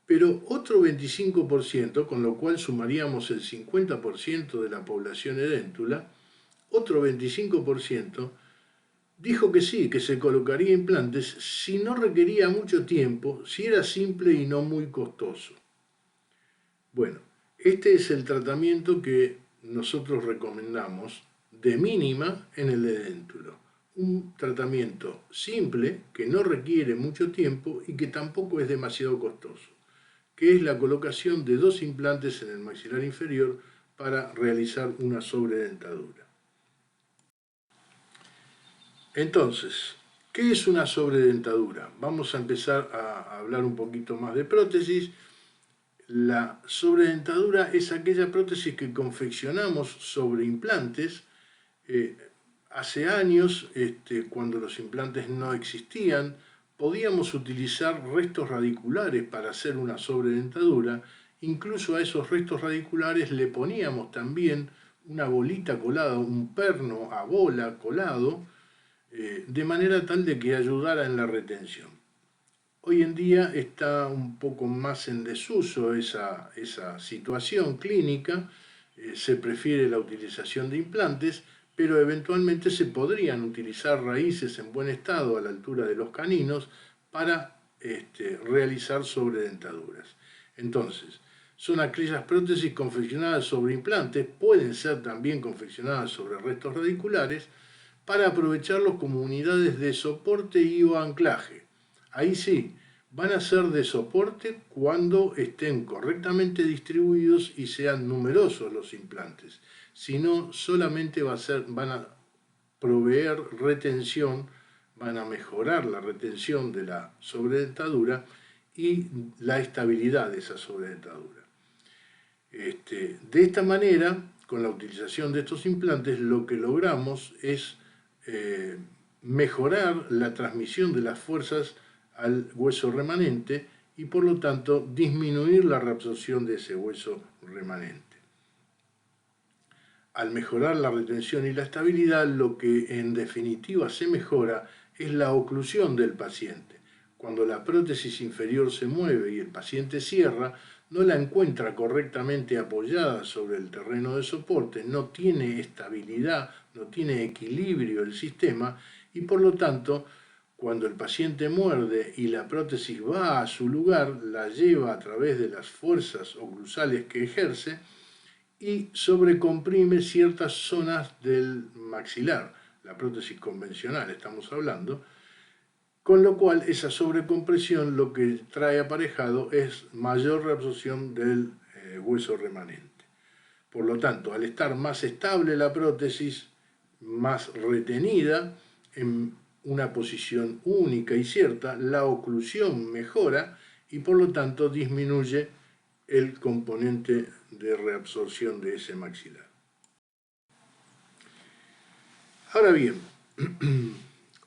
Pero otro 25%, con lo cual sumaríamos el 50% de la población edéntula, otro 25% dijo que sí, que se colocaría implantes si no requería mucho tiempo, si era simple y no muy costoso. Bueno, este es el tratamiento que nosotros recomendamos de mínima en el edéntulo. un tratamiento simple, que no requiere mucho tiempo y que tampoco es demasiado costoso, que es la colocación de 2 implantes en el maxilar inferior para realizar una sobredentadura. Entonces, ¿qué es una sobredentadura? Vamos a empezar a hablar un poquito más de prótesis. La sobredentadura es aquella prótesis que confeccionamos sobre implantes. Hace años, cuando los implantes no existían, podíamos utilizar restos radiculares para hacer una sobredentadura. Incluso a esos restos radiculares le poníamos también una bolita colada, un perno a bola colado, de manera tal de que ayudara en la retención. Hoy en día está un poco más en desuso esa situación clínica, se prefiere la utilización de implantes, pero eventualmente se podrían utilizar raíces en buen estado a la altura de los caninos para realizar sobredentaduras. Entonces, son aquellas prótesis confeccionadas sobre implantes, pueden ser también confeccionadas sobre restos radiculares, para aprovecharlos como unidades de soporte y o anclaje. Ahí sí, van a ser de soporte cuando estén correctamente distribuidos y sean numerosos los implantes. Si no, solamente van a proveer retención, van a mejorar la retención de la sobredentadura y la estabilidad de esa sobredentadura. De esta manera, con la utilización de estos implantes, lo que logramos es mejorar la transmisión de las fuerzas al hueso remanente y por lo tanto disminuir la reabsorción de ese hueso remanente. Al mejorar la retención y la estabilidad, lo que en definitiva se mejora es la oclusión del paciente. Cuando la prótesis inferior se mueve y el paciente cierra, no la encuentra correctamente apoyada sobre el terreno de soporte, no tiene estabilidad, no tiene equilibrio el sistema y por lo tanto, cuando el paciente muerde y la prótesis va a su lugar, la lleva a través de las fuerzas oclusales que ejerce y sobrecomprime ciertas zonas del maxilar, la prótesis convencional estamos hablando, con lo cual esa sobrecompresión lo que trae aparejado es mayor reabsorción del hueso remanente. Por lo tanto, al estar más estable la prótesis, más retenida en una posición única y cierta, la oclusión mejora y por lo tanto disminuye el componente de reabsorción de ese maxilar. Ahora bien,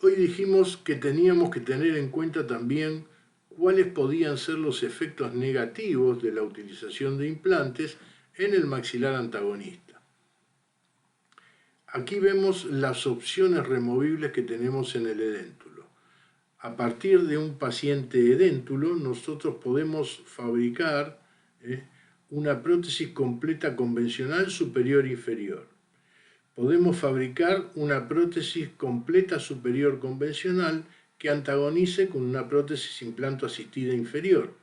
hoy dijimos que teníamos que tener en cuenta también cuáles podían ser los efectos negativos de la utilización de implantes en el maxilar antagonista. Aquí vemos las opciones removibles que tenemos en el edéntulo. A partir de un paciente edéntulo, nosotros podemos fabricar una prótesis completa convencional superior e inferior. Podemos fabricar una prótesis completa superior convencional que antagonice con una prótesis implanto asistida inferior.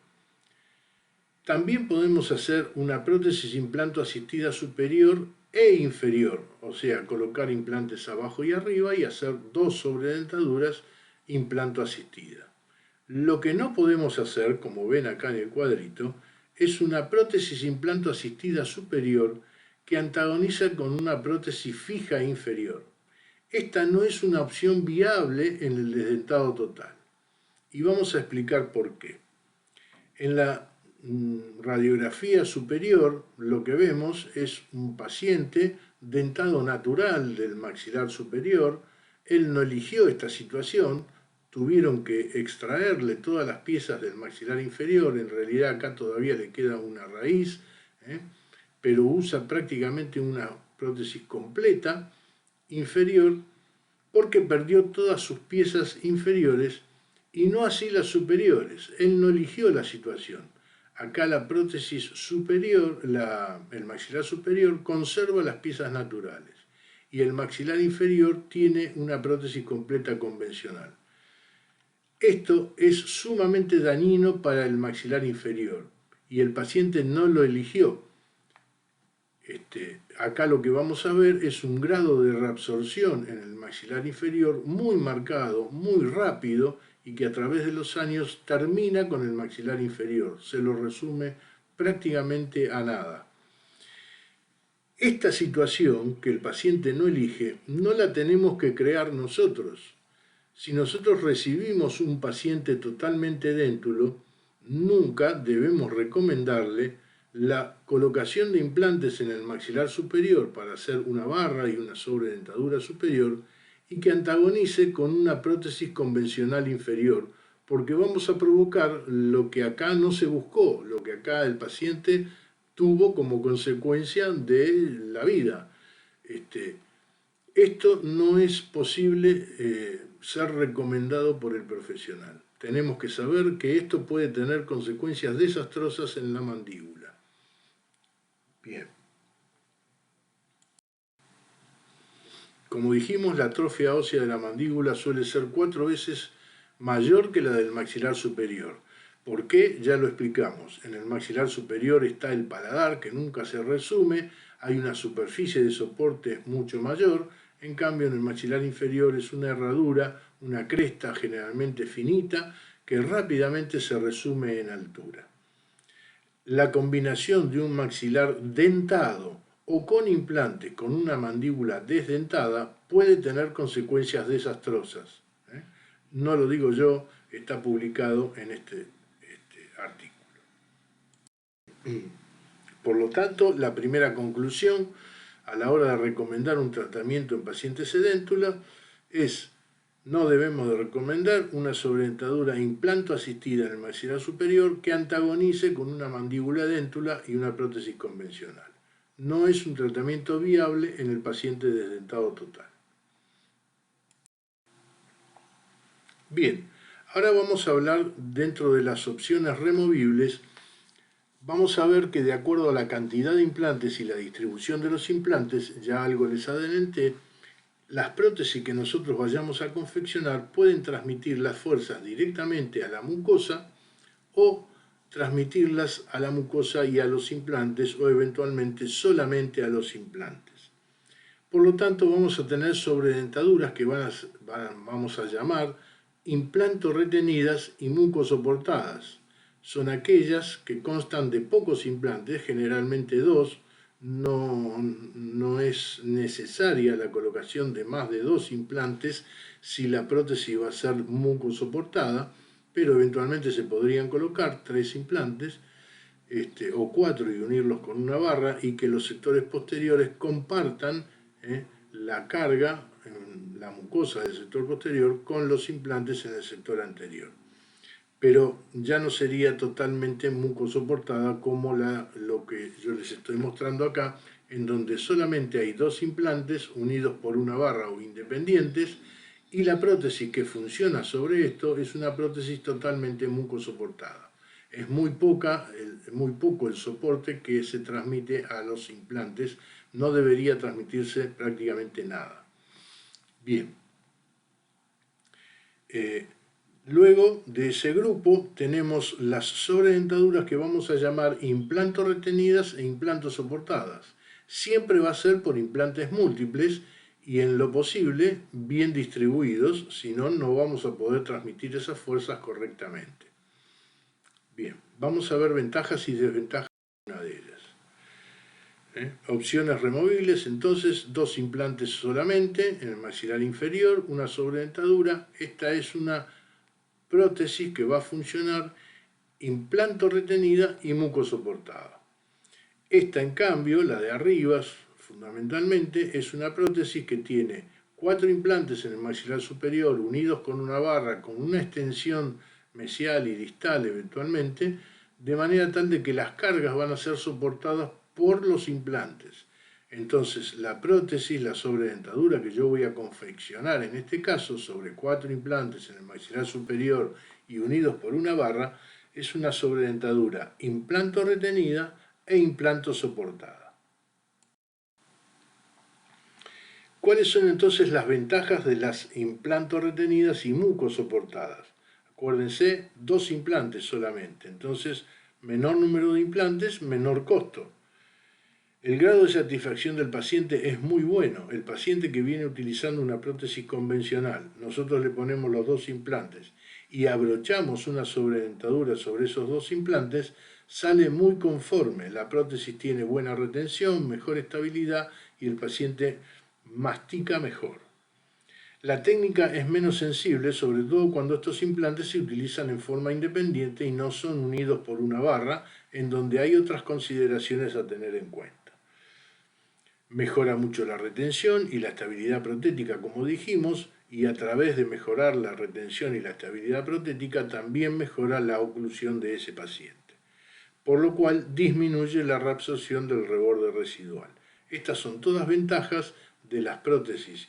También podemos hacer una prótesis implanto asistida superior e inferior, o sea, colocar implantes abajo y arriba y hacer 2 sobredentaduras implanto asistida. Lo que no podemos hacer, como ven acá en el cuadrito, es una prótesis implanto asistida superior que antagoniza con una prótesis fija inferior. Esta no es una opción viable en el desdentado total. Y vamos a explicar por qué. En la radiografía superior lo que vemos es un paciente dentado natural del maxilar superior. Él no eligió esta situación, tuvieron que extraerle todas las piezas del maxilar inferior, en realidad acá todavía le queda una raíz, pero usa prácticamente una prótesis completa inferior porque perdió todas sus piezas inferiores y no así las superiores. Él no eligió la situación. Acá la prótesis superior, el maxilar superior conserva las piezas naturales y el maxilar inferior tiene una prótesis completa convencional. Esto es sumamente dañino para el maxilar inferior y el paciente no lo eligió. Acá lo que vamos a ver es un grado de reabsorción en el maxilar inferior muy marcado, muy rápido, y que a través de los años termina con el maxilar inferior, se lo resume prácticamente a nada. Esta situación que el paciente no elige, no la tenemos que crear nosotros. Si nosotros recibimos un paciente totalmente déntulo, nunca debemos recomendarle la colocación de implantes en el maxilar superior para hacer una barra y una sobredentadura superior y que antagonice con una prótesis convencional inferior, porque vamos a provocar lo que acá no se buscó, lo que acá el paciente tuvo como consecuencia de la vida. Esto no es posible ser recomendado por el profesional. Tenemos que saber que esto puede tener consecuencias desastrosas en la mandíbula. Bien. Como dijimos, la atrofia ósea de la mandíbula suele ser 4 veces mayor que la del maxilar superior. ¿Por qué? Ya lo explicamos. En el maxilar superior está el paladar, que nunca se resume, hay una superficie de soporte mucho mayor. En cambio, en el maxilar inferior es una herradura, una cresta generalmente finita, que rápidamente se resume en altura. La combinación de un maxilar dentado o con implante con una mandíbula desdentada puede tener consecuencias desastrosas. No lo digo yo, está publicado en este artículo. Por lo tanto, la primera conclusión a la hora de recomendar un tratamiento en pacientes sedéntulos es: no debemos de recomendar una sobredentadura implanto asistida en el maxilar superior que antagonice con una mandíbula déntula y una prótesis convencional. No es un tratamiento viable en el paciente desdentado total. Bien, ahora vamos a hablar dentro de las opciones removibles. Vamos a ver que de acuerdo a la cantidad de implantes y la distribución de los implantes, ya algo les adelanté, las prótesis que nosotros vayamos a confeccionar pueden transmitir las fuerzas directamente a la mucosa o transmitirlas a la mucosa y a los implantes o eventualmente solamente a los implantes. Por lo tanto, vamos a tener sobredentaduras que vamos a llamar implanto retenidas y mucosoportadas. Son aquellas que constan de pocos implantes, generalmente 2. No es necesaria la colocación de más de 2 implantes si la prótesis va a ser mucosoportada, pero eventualmente se podrían colocar 3 implantes o 4 y unirlos con una barra, y que los sectores posteriores compartan la carga en la mucosa del sector posterior con los implantes en el sector anterior. Pero ya no sería totalmente mucosoportada como lo que yo les estoy mostrando acá, en donde solamente hay 2 implantes unidos por una barra o independientes, y la prótesis que funciona sobre esto es una prótesis totalmente mucosoportada. Es muy poco el soporte que se transmite a los implantes, no debería transmitirse prácticamente nada. Bien. Luego de ese grupo tenemos las sobredentaduras que vamos a llamar implantos retenidas e implantos soportadas. Siempre va a ser por implantes múltiples y en lo posible bien distribuidos, si no, no vamos a poder transmitir esas fuerzas correctamente. Bien, vamos a ver ventajas y desventajas de una de ellas. Opciones removibles, entonces 2 implantes solamente en el maxilar inferior, una sobredentadura. Esta es una prótesis que va a funcionar implanto retenida y mucosoportada. Esta, en cambio, la de arriba, fundamentalmente, es una prótesis que tiene 4 implantes en el maxilar superior unidos con una barra, con una extensión mesial y distal eventualmente, de manera tal de que las cargas van a ser soportadas por los implantes. Entonces, la prótesis, la sobredentadura que yo voy a confeccionar en este caso sobre 4 implantes en el maxilar superior y unidos por una barra, es una sobredentadura implanto retenida e implanto soportada. ¿Cuáles son entonces las ventajas de las implanto retenidas y mucosoportadas? Acuérdense, 2 implantes solamente, entonces menor número de implantes, menor costo. El grado de satisfacción del paciente es muy bueno. El paciente que viene utilizando una prótesis convencional, nosotros le ponemos los dos implantes y abrochamos una sobredentadura sobre esos dos implantes, sale muy conforme. La prótesis tiene buena retención, mejor estabilidad y el paciente mastica mejor. La técnica es menos sensible, sobre todo cuando estos implantes se utilizan en forma independiente y no son unidos por una barra, en donde hay otras consideraciones a tener en cuenta. Mejora mucho la retención y la estabilidad protética, como dijimos, y a través de mejorar la retención y la estabilidad protética también mejora la oclusión de ese paciente, por lo cual disminuye la reabsorción del reborde residual. Estas son todas ventajas de las prótesis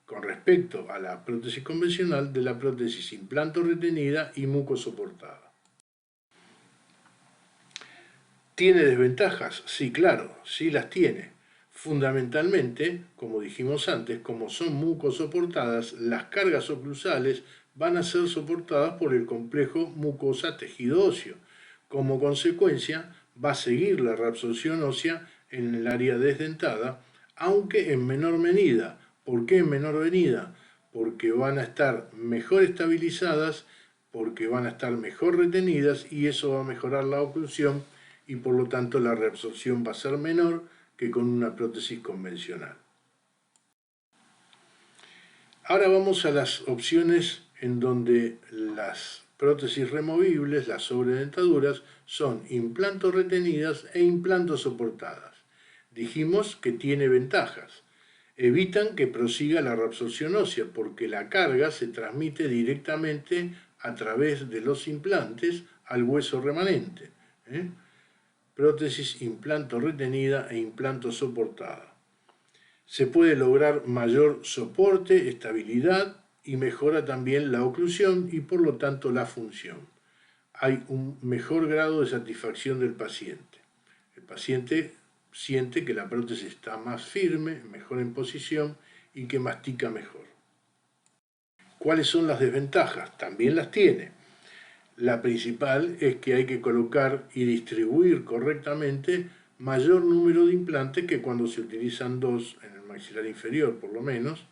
con respecto a la prótesis convencional, de la prótesis implanto retenida y mucosoportada. ¿Tiene desventajas? Sí, claro, sí las tiene. Fundamentalmente, como dijimos antes, como son mucosoportadas, las cargas oclusales van a ser soportadas por el complejo mucosa-tejido óseo. Como consecuencia, va a seguir la reabsorción ósea en el área desdentada, aunque en menor medida. ¿Por qué en menor medida? Porque van a estar mejor estabilizadas, porque van a estar mejor retenidas y eso va a mejorar la oclusión y por lo tanto la reabsorción va a ser menor que con una prótesis convencional. Ahora vamos a las opciones en donde las prótesis removibles, las sobredentaduras, son implantos retenidas e implantos soportadas. Dijimos que tiene ventajas. Evitan que prosiga la reabsorción ósea porque la carga se transmite directamente a través de los implantes al hueso remanente. Prótesis implanto retenida e implanto soportada. Se puede lograr mayor soporte, estabilidad y mejora también la oclusión y por lo tanto la función. Hay un mejor grado de satisfacción del paciente. El paciente siente que la prótesis está más firme, mejor en posición y que mastica mejor. ¿Cuáles son las desventajas? También las tiene. La principal es que hay que colocar y distribuir correctamente mayor número de implantes que cuando se utilizan dos en el maxilar inferior, por lo menos.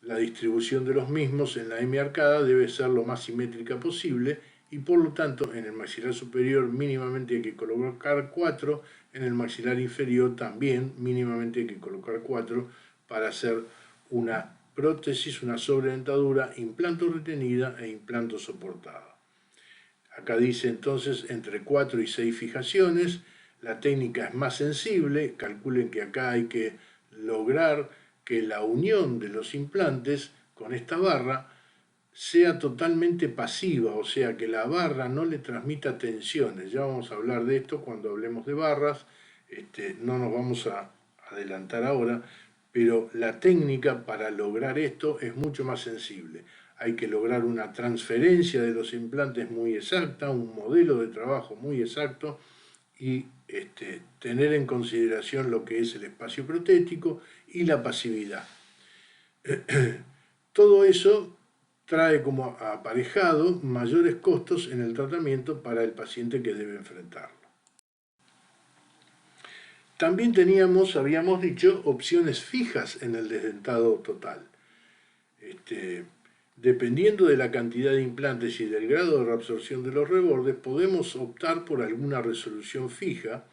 La distribución de los mismos en la hemiarcada debe ser lo más simétrica posible y por lo tanto en el maxilar superior mínimamente hay que colocar 4, en el maxilar inferior también mínimamente hay que colocar 4 para hacer una prótesis, una sobredentadura, implanto retenida e implanto soportada. Acá dice entonces entre 4 y 6 fijaciones, la técnica es más sensible, calculen que acá hay que lograr que la unión de los implantes con esta barra sea totalmente pasiva, o sea que la barra no le transmita tensiones. Ya vamos a hablar de esto cuando hablemos de barras, no nos vamos a adelantar ahora, pero la técnica para lograr esto es mucho más sensible. Hay que lograr una transferencia de los implantes muy exacta, un modelo de trabajo muy exacto y tener en consideración lo que es el espacio protético y la pasividad. Todo eso trae como aparejado mayores costos en el tratamiento para el paciente que debe enfrentarlo. También habíamos dicho, opciones fijas en el desdentado total. Dependiendo de la cantidad de implantes y del grado de reabsorción de los rebordes, podemos optar por alguna resolución fija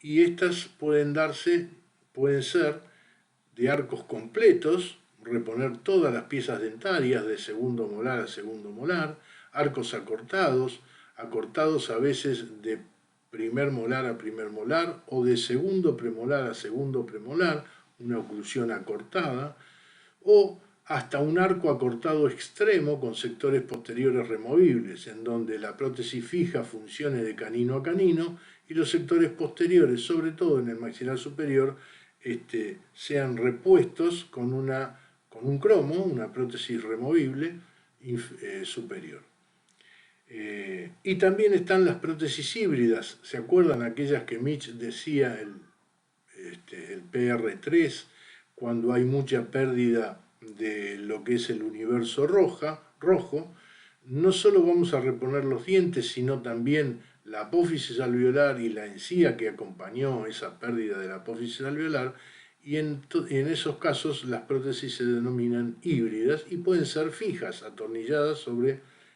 y estas pueden ser de arcos completos, reponer todas las piezas dentarias de segundo molar a segundo molar, arcos acortados a veces de primer molar a primer molar o de segundo premolar a segundo premolar, una oclusión acortada, o hasta un arco acortado extremo con sectores posteriores removibles, en donde la prótesis fija funcione de canino a canino y los sectores posteriores, sobre todo en el maxilar superior, sean repuestos con un cromo, una prótesis removible superior. Y también están las prótesis híbridas, ¿se acuerdan aquellas que Mitch decía, el PR3, cuando hay mucha pérdida de lo que es el universo rojo? No solo vamos a reponer los dientes, sino también la apófisis alveolar y la encía que acompañó esa pérdida de la apófisis alveolar, y en esos casos las prótesis se denominan híbridas y pueden ser fijas,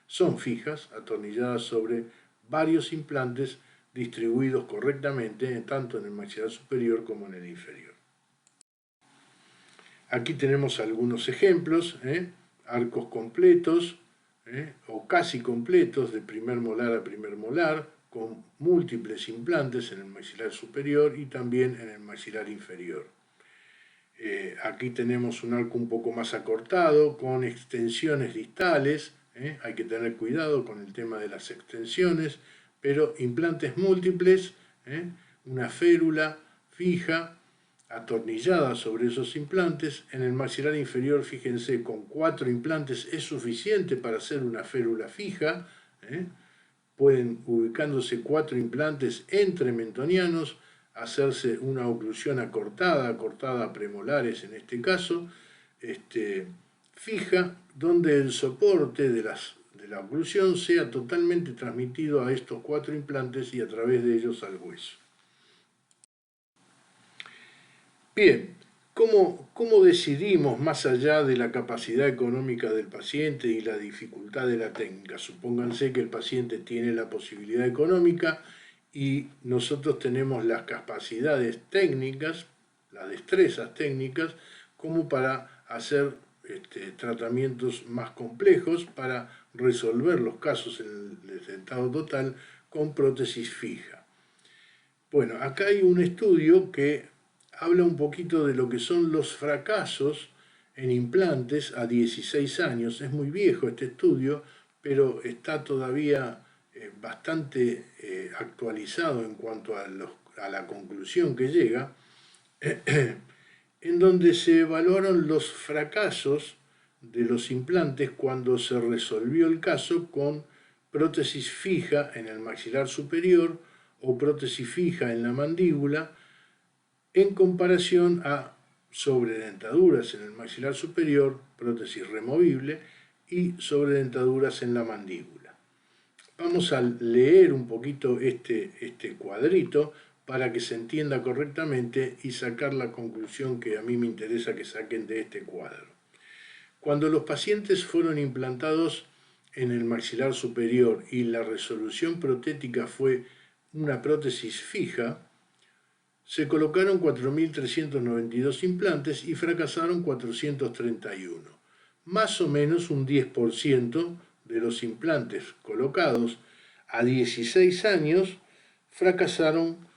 son fijas, atornilladas sobre varios implantes distribuidos correctamente, tanto en el maxilar superior como en el inferior. Aquí tenemos algunos ejemplos, arcos completos o casi completos de primer molar a primer molar, con múltiples implantes en el maxilar superior y también en el maxilar inferior. Aquí tenemos un arco un poco más acortado, con extensiones distales, hay que tener cuidado con el tema de las extensiones, pero implantes múltiples, una férula fija, atornillada sobre esos implantes. En el maxilar inferior, fíjense, con 4 implantes es suficiente para hacer una férula fija, pueden, ubicándose 4 implantes entre mentonianos, hacerse una oclusión acortada a premolares en este caso, fija, donde el soporte de la oclusión sea totalmente transmitido a estos 4 implantes y a través de ellos al hueso. Bien, ¿cómo decidimos más allá de la capacidad económica del paciente y la dificultad de la técnica? Supónganse que el paciente tiene la posibilidad económica y nosotros tenemos las capacidades técnicas, las destrezas técnicas, como para hacer tratamientos más complejos, para resolver los casos en el dentado total con prótesis fija. Bueno, acá hay un estudio que habla un poquito de lo que son los fracasos en implantes a 16 años. Es muy viejo este estudio, pero está todavía bastante actualizado en cuanto a la conclusión que llega, en donde se evaluaron los fracasos de los implantes cuando se resolvió el caso con prótesis fija en el maxilar superior o prótesis fija en la mandíbula, en comparación a sobredentaduras en el maxilar superior, prótesis removible, y sobredentaduras en la mandíbula. Vamos a leer un poquito este cuadrito para que se entienda correctamente y sacar la conclusión que a mí me interesa que saquen de este cuadro. Cuando los pacientes fueron implantados en el maxilar superior y la resolución protética fue una prótesis fija, se colocaron 4.392 implantes y fracasaron 431. Más o menos un 10% de los implantes colocados a 16 años fracasaron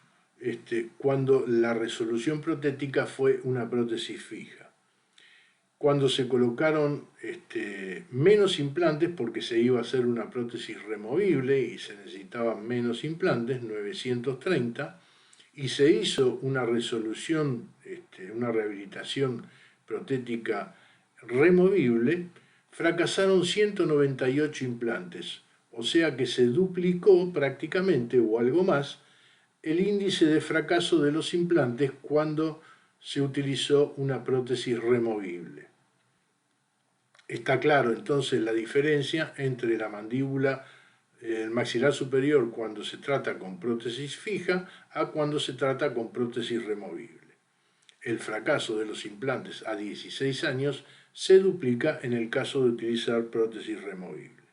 cuando la resolución protética fue una prótesis fija. Cuando se colocaron menos implantes, porque se iba a hacer una prótesis removible y se necesitaban menos implantes, 930, y se hizo una resolución, una rehabilitación protética removible, fracasaron 198 implantes, o sea que se duplicó prácticamente o algo más el índice de fracaso de los implantes cuando se utilizó una prótesis removible. Está claro entonces la diferencia entre la mandíbula, el maxilar superior cuando se trata con prótesis fija a cuando se trata con prótesis removible. El fracaso de los implantes a 16 años se duplica en el caso de utilizar prótesis removible.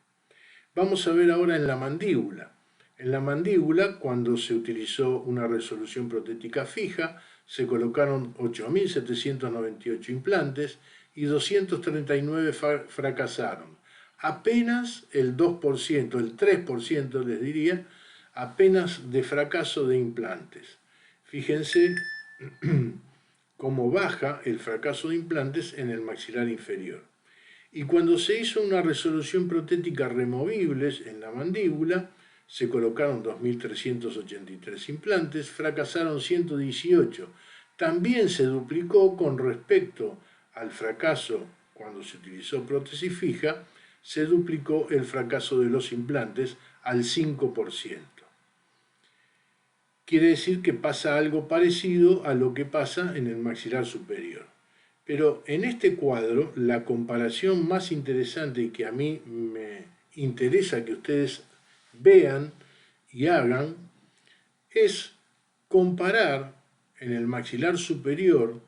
Vamos a ver ahora en la mandíbula. En la mandíbula, cuando se utilizó una resolución protética fija, se colocaron 8.798 implantes y 239 fracasaron. Apenas el 2%, el 3% les diría, apenas de fracaso de implantes. Fíjense cómo baja el fracaso de implantes en el maxilar inferior. Y cuando se hizo una resolución protética removibles en la mandíbula, se colocaron 2.383 implantes, fracasaron 118. También se duplicó con respecto al fracaso cuando se utilizó prótesis fija, se duplicó el fracaso de los implantes al 5%. Quiere decir que pasa algo parecido a lo que pasa en el maxilar superior. Pero en este cuadro, la comparación más interesante y que a mí me interesa que ustedes vean y hagan es comparar en el maxilar superior,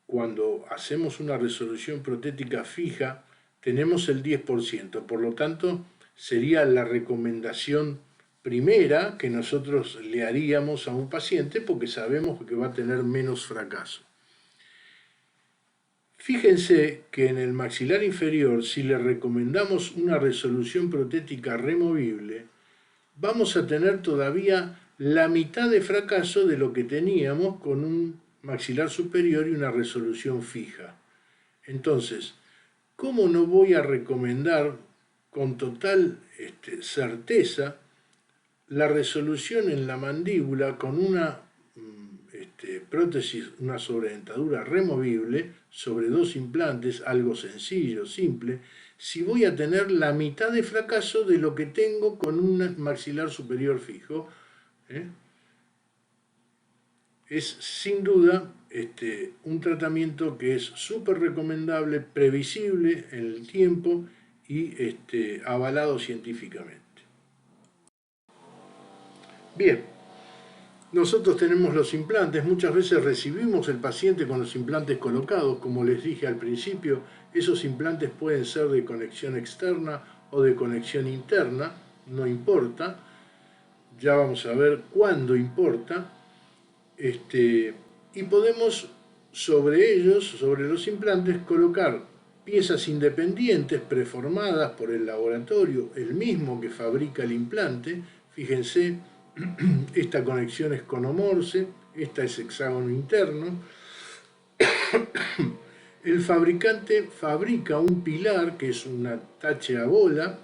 cuando hacemos una resolución protética fija, tenemos el 10%, por lo tanto sería la recomendación primera que nosotros le haríamos a un paciente porque sabemos que va a tener menos fracaso. Fíjense que en el maxilar inferior, si le recomendamos una resolución protética removible, vamos a tener todavía la mitad de fracaso de lo que teníamos con un maxilar superior y una resolución fija. Entonces, ¿cómo no voy a recomendar con total certeza la resolución en la mandíbula con una prótesis, una sobredentadura removible sobre 2 implantes, algo sencillo, simple, si voy a tener la mitad de fracaso de lo que tengo con un maxilar superior fijo? Es sin duda un tratamiento que es súper recomendable, previsible en el tiempo y avalado científicamente. Bien, nosotros tenemos los implantes, muchas veces recibimos el paciente con los implantes colocados, como les dije al principio, esos implantes pueden ser de conexión externa o de conexión interna, no importa, ya vamos a ver cuándo importa, y podemos sobre ellos, sobre los implantes, colocar piezas independientes preformadas por el laboratorio, el mismo que fabrica el implante. Fíjense, esta conexión es conomorse, esta es hexágono interno. El fabricante fabrica un pilar que es una tache a bola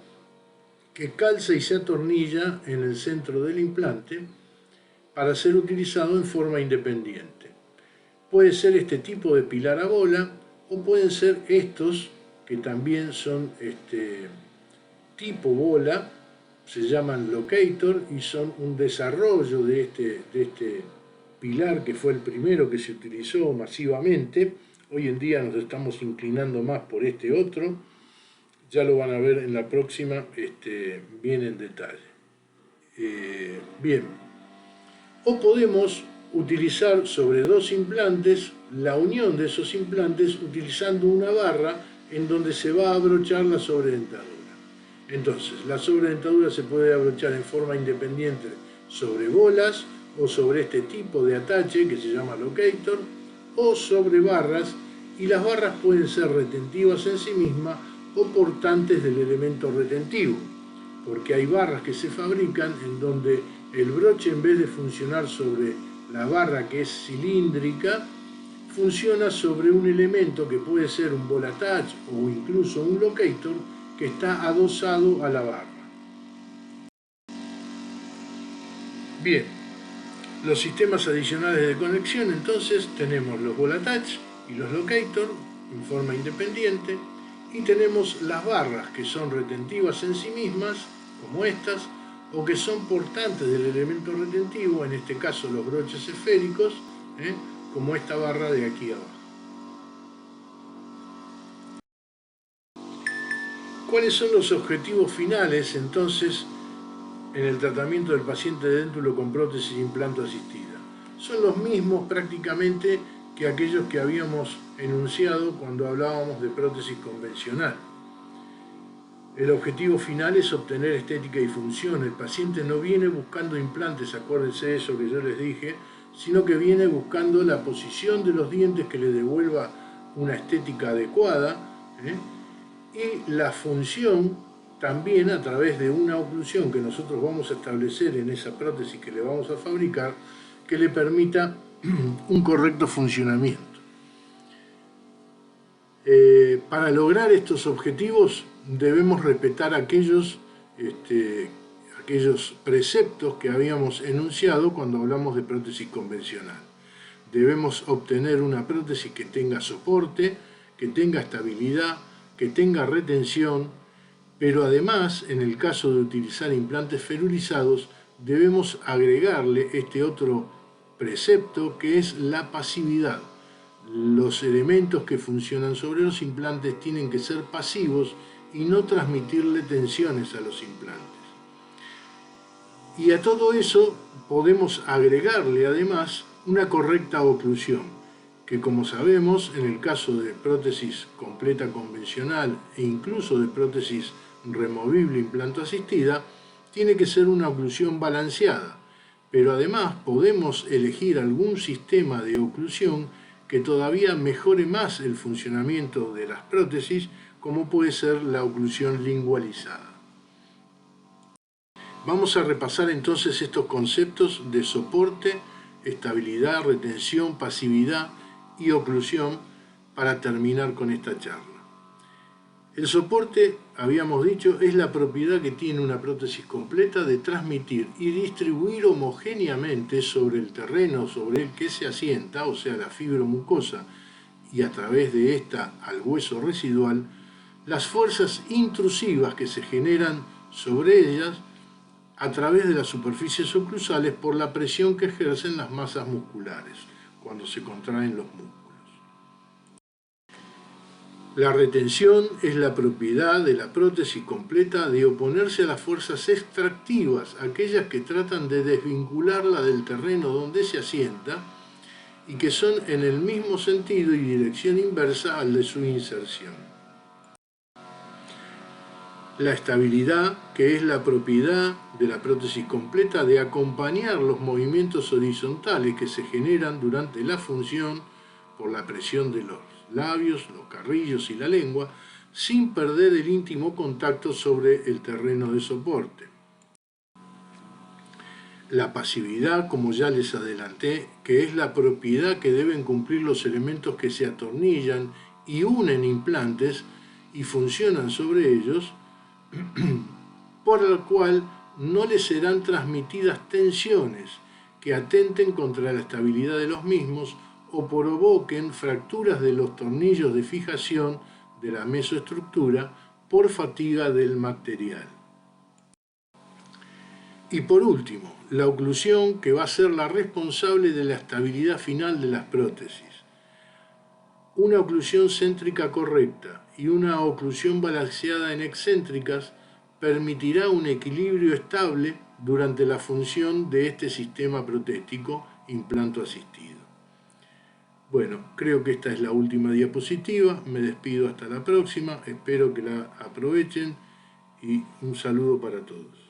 que calza y se atornilla en el centro del implante para ser utilizado en forma independiente. Puede ser este tipo de pilar a bola o pueden ser estos que también son tipo bola, se llaman locator y son un desarrollo de este pilar que fue el primero que se utilizó masivamente. Hoy en día nos estamos inclinando más por este otro, ya lo van a ver en la próxima bien en detalle. Bien, o podemos utilizar sobre 2 implantes la unión de esos implantes utilizando una barra en donde se va a abrochar la sobredentadura. Entonces, la sobredentadura se puede abrochar en forma independiente sobre bolas o sobre este tipo de atache que se llama locator o sobre barras, y las barras pueden ser retentivas en sí mismas o portantes del elemento retentivo, porque hay barras que se fabrican en donde el broche, en vez de funcionar sobre la barra que es cilíndrica, funciona sobre un elemento que puede ser un ball attach o incluso un locator que está adosado a la barra. Bien, los sistemas adicionales de conexión, entonces tenemos los ball attach y los locator en forma independiente, y tenemos las barras que son retentivas en sí mismas, como estas, o que son portantes del elemento retentivo, en este caso los broches esféricos, como esta barra de aquí abajo. ¿Cuáles son los objetivos finales entonces en el tratamiento del paciente de déntulo con prótesis e implante asistida? Son los mismos prácticamente que aquellos que habíamos enunciado cuando hablábamos de prótesis convencional. El objetivo final es obtener estética y función. El paciente no viene buscando implantes, acuérdense de eso que yo les dije, sino que viene buscando la posición de los dientes que le devuelva una estética adecuada, y la función también a través de una oclusión que nosotros vamos a establecer en esa prótesis que le vamos a fabricar, que le permita un correcto funcionamiento. Para lograr estos objetivos debemos respetar aquellos preceptos que habíamos enunciado cuando hablamos de prótesis convencional. Debemos obtener una prótesis que tenga soporte, que tenga estabilidad, que tenga retención, pero además, en el caso de utilizar implantes ferulizados, debemos agregarle este otro precepto que es la pasividad. Los elementos que funcionan sobre los implantes tienen que ser pasivos y no transmitirle tensiones a los implantes. Y a todo eso podemos agregarle además una correcta oclusión, que como sabemos, en el caso de prótesis completa convencional e incluso de prótesis removible implanto asistida, tiene que ser una oclusión balanceada, pero además podemos elegir algún sistema de oclusión que todavía mejore más el funcionamiento de las prótesis, como puede ser la oclusión lingualizada. Vamos a repasar entonces estos conceptos de soporte, estabilidad, retención, pasividad y oclusión para terminar con esta charla. El soporte, habíamos dicho, es la propiedad que tiene una prótesis completa de transmitir y distribuir homogéneamente sobre el terreno sobre el que se asienta, o sea, la fibromucosa, y a través de esta al hueso residual, las fuerzas intrusivas que se generan sobre ellas a través de las superficies oclusales por la presión que ejercen las masas musculares cuando se contraen los músculos. La retención es la propiedad de la prótesis completa de oponerse a las fuerzas extractivas, aquellas que tratan de desvincularla del terreno donde se asienta y que son en el mismo sentido y dirección inversa al de su inserción. La estabilidad, que es la propiedad de la prótesis completa de acompañar los movimientos horizontales que se generan durante la función por la presión de los labios, los carrillos y la lengua, sin perder el íntimo contacto sobre el terreno de soporte. La pasividad, como ya les adelanté, que es la propiedad que deben cumplir los elementos que se atornillan y unen implantes y funcionan sobre ellos, por el cual no les serán transmitidas tensiones que atenten contra la estabilidad de los mismos o provoquen fracturas de los tornillos de fijación de la mesoestructura por fatiga del material. Y por último, la oclusión, que va a ser la responsable de la estabilidad final de las prótesis. Una oclusión céntrica correcta y una oclusión balanceada en excéntricas permitirá un equilibrio estable durante la función de este sistema protético implanto asistido. Bueno, creo que esta es la última diapositiva. Me despido hasta la próxima. Espero que la aprovechen y un saludo para todos.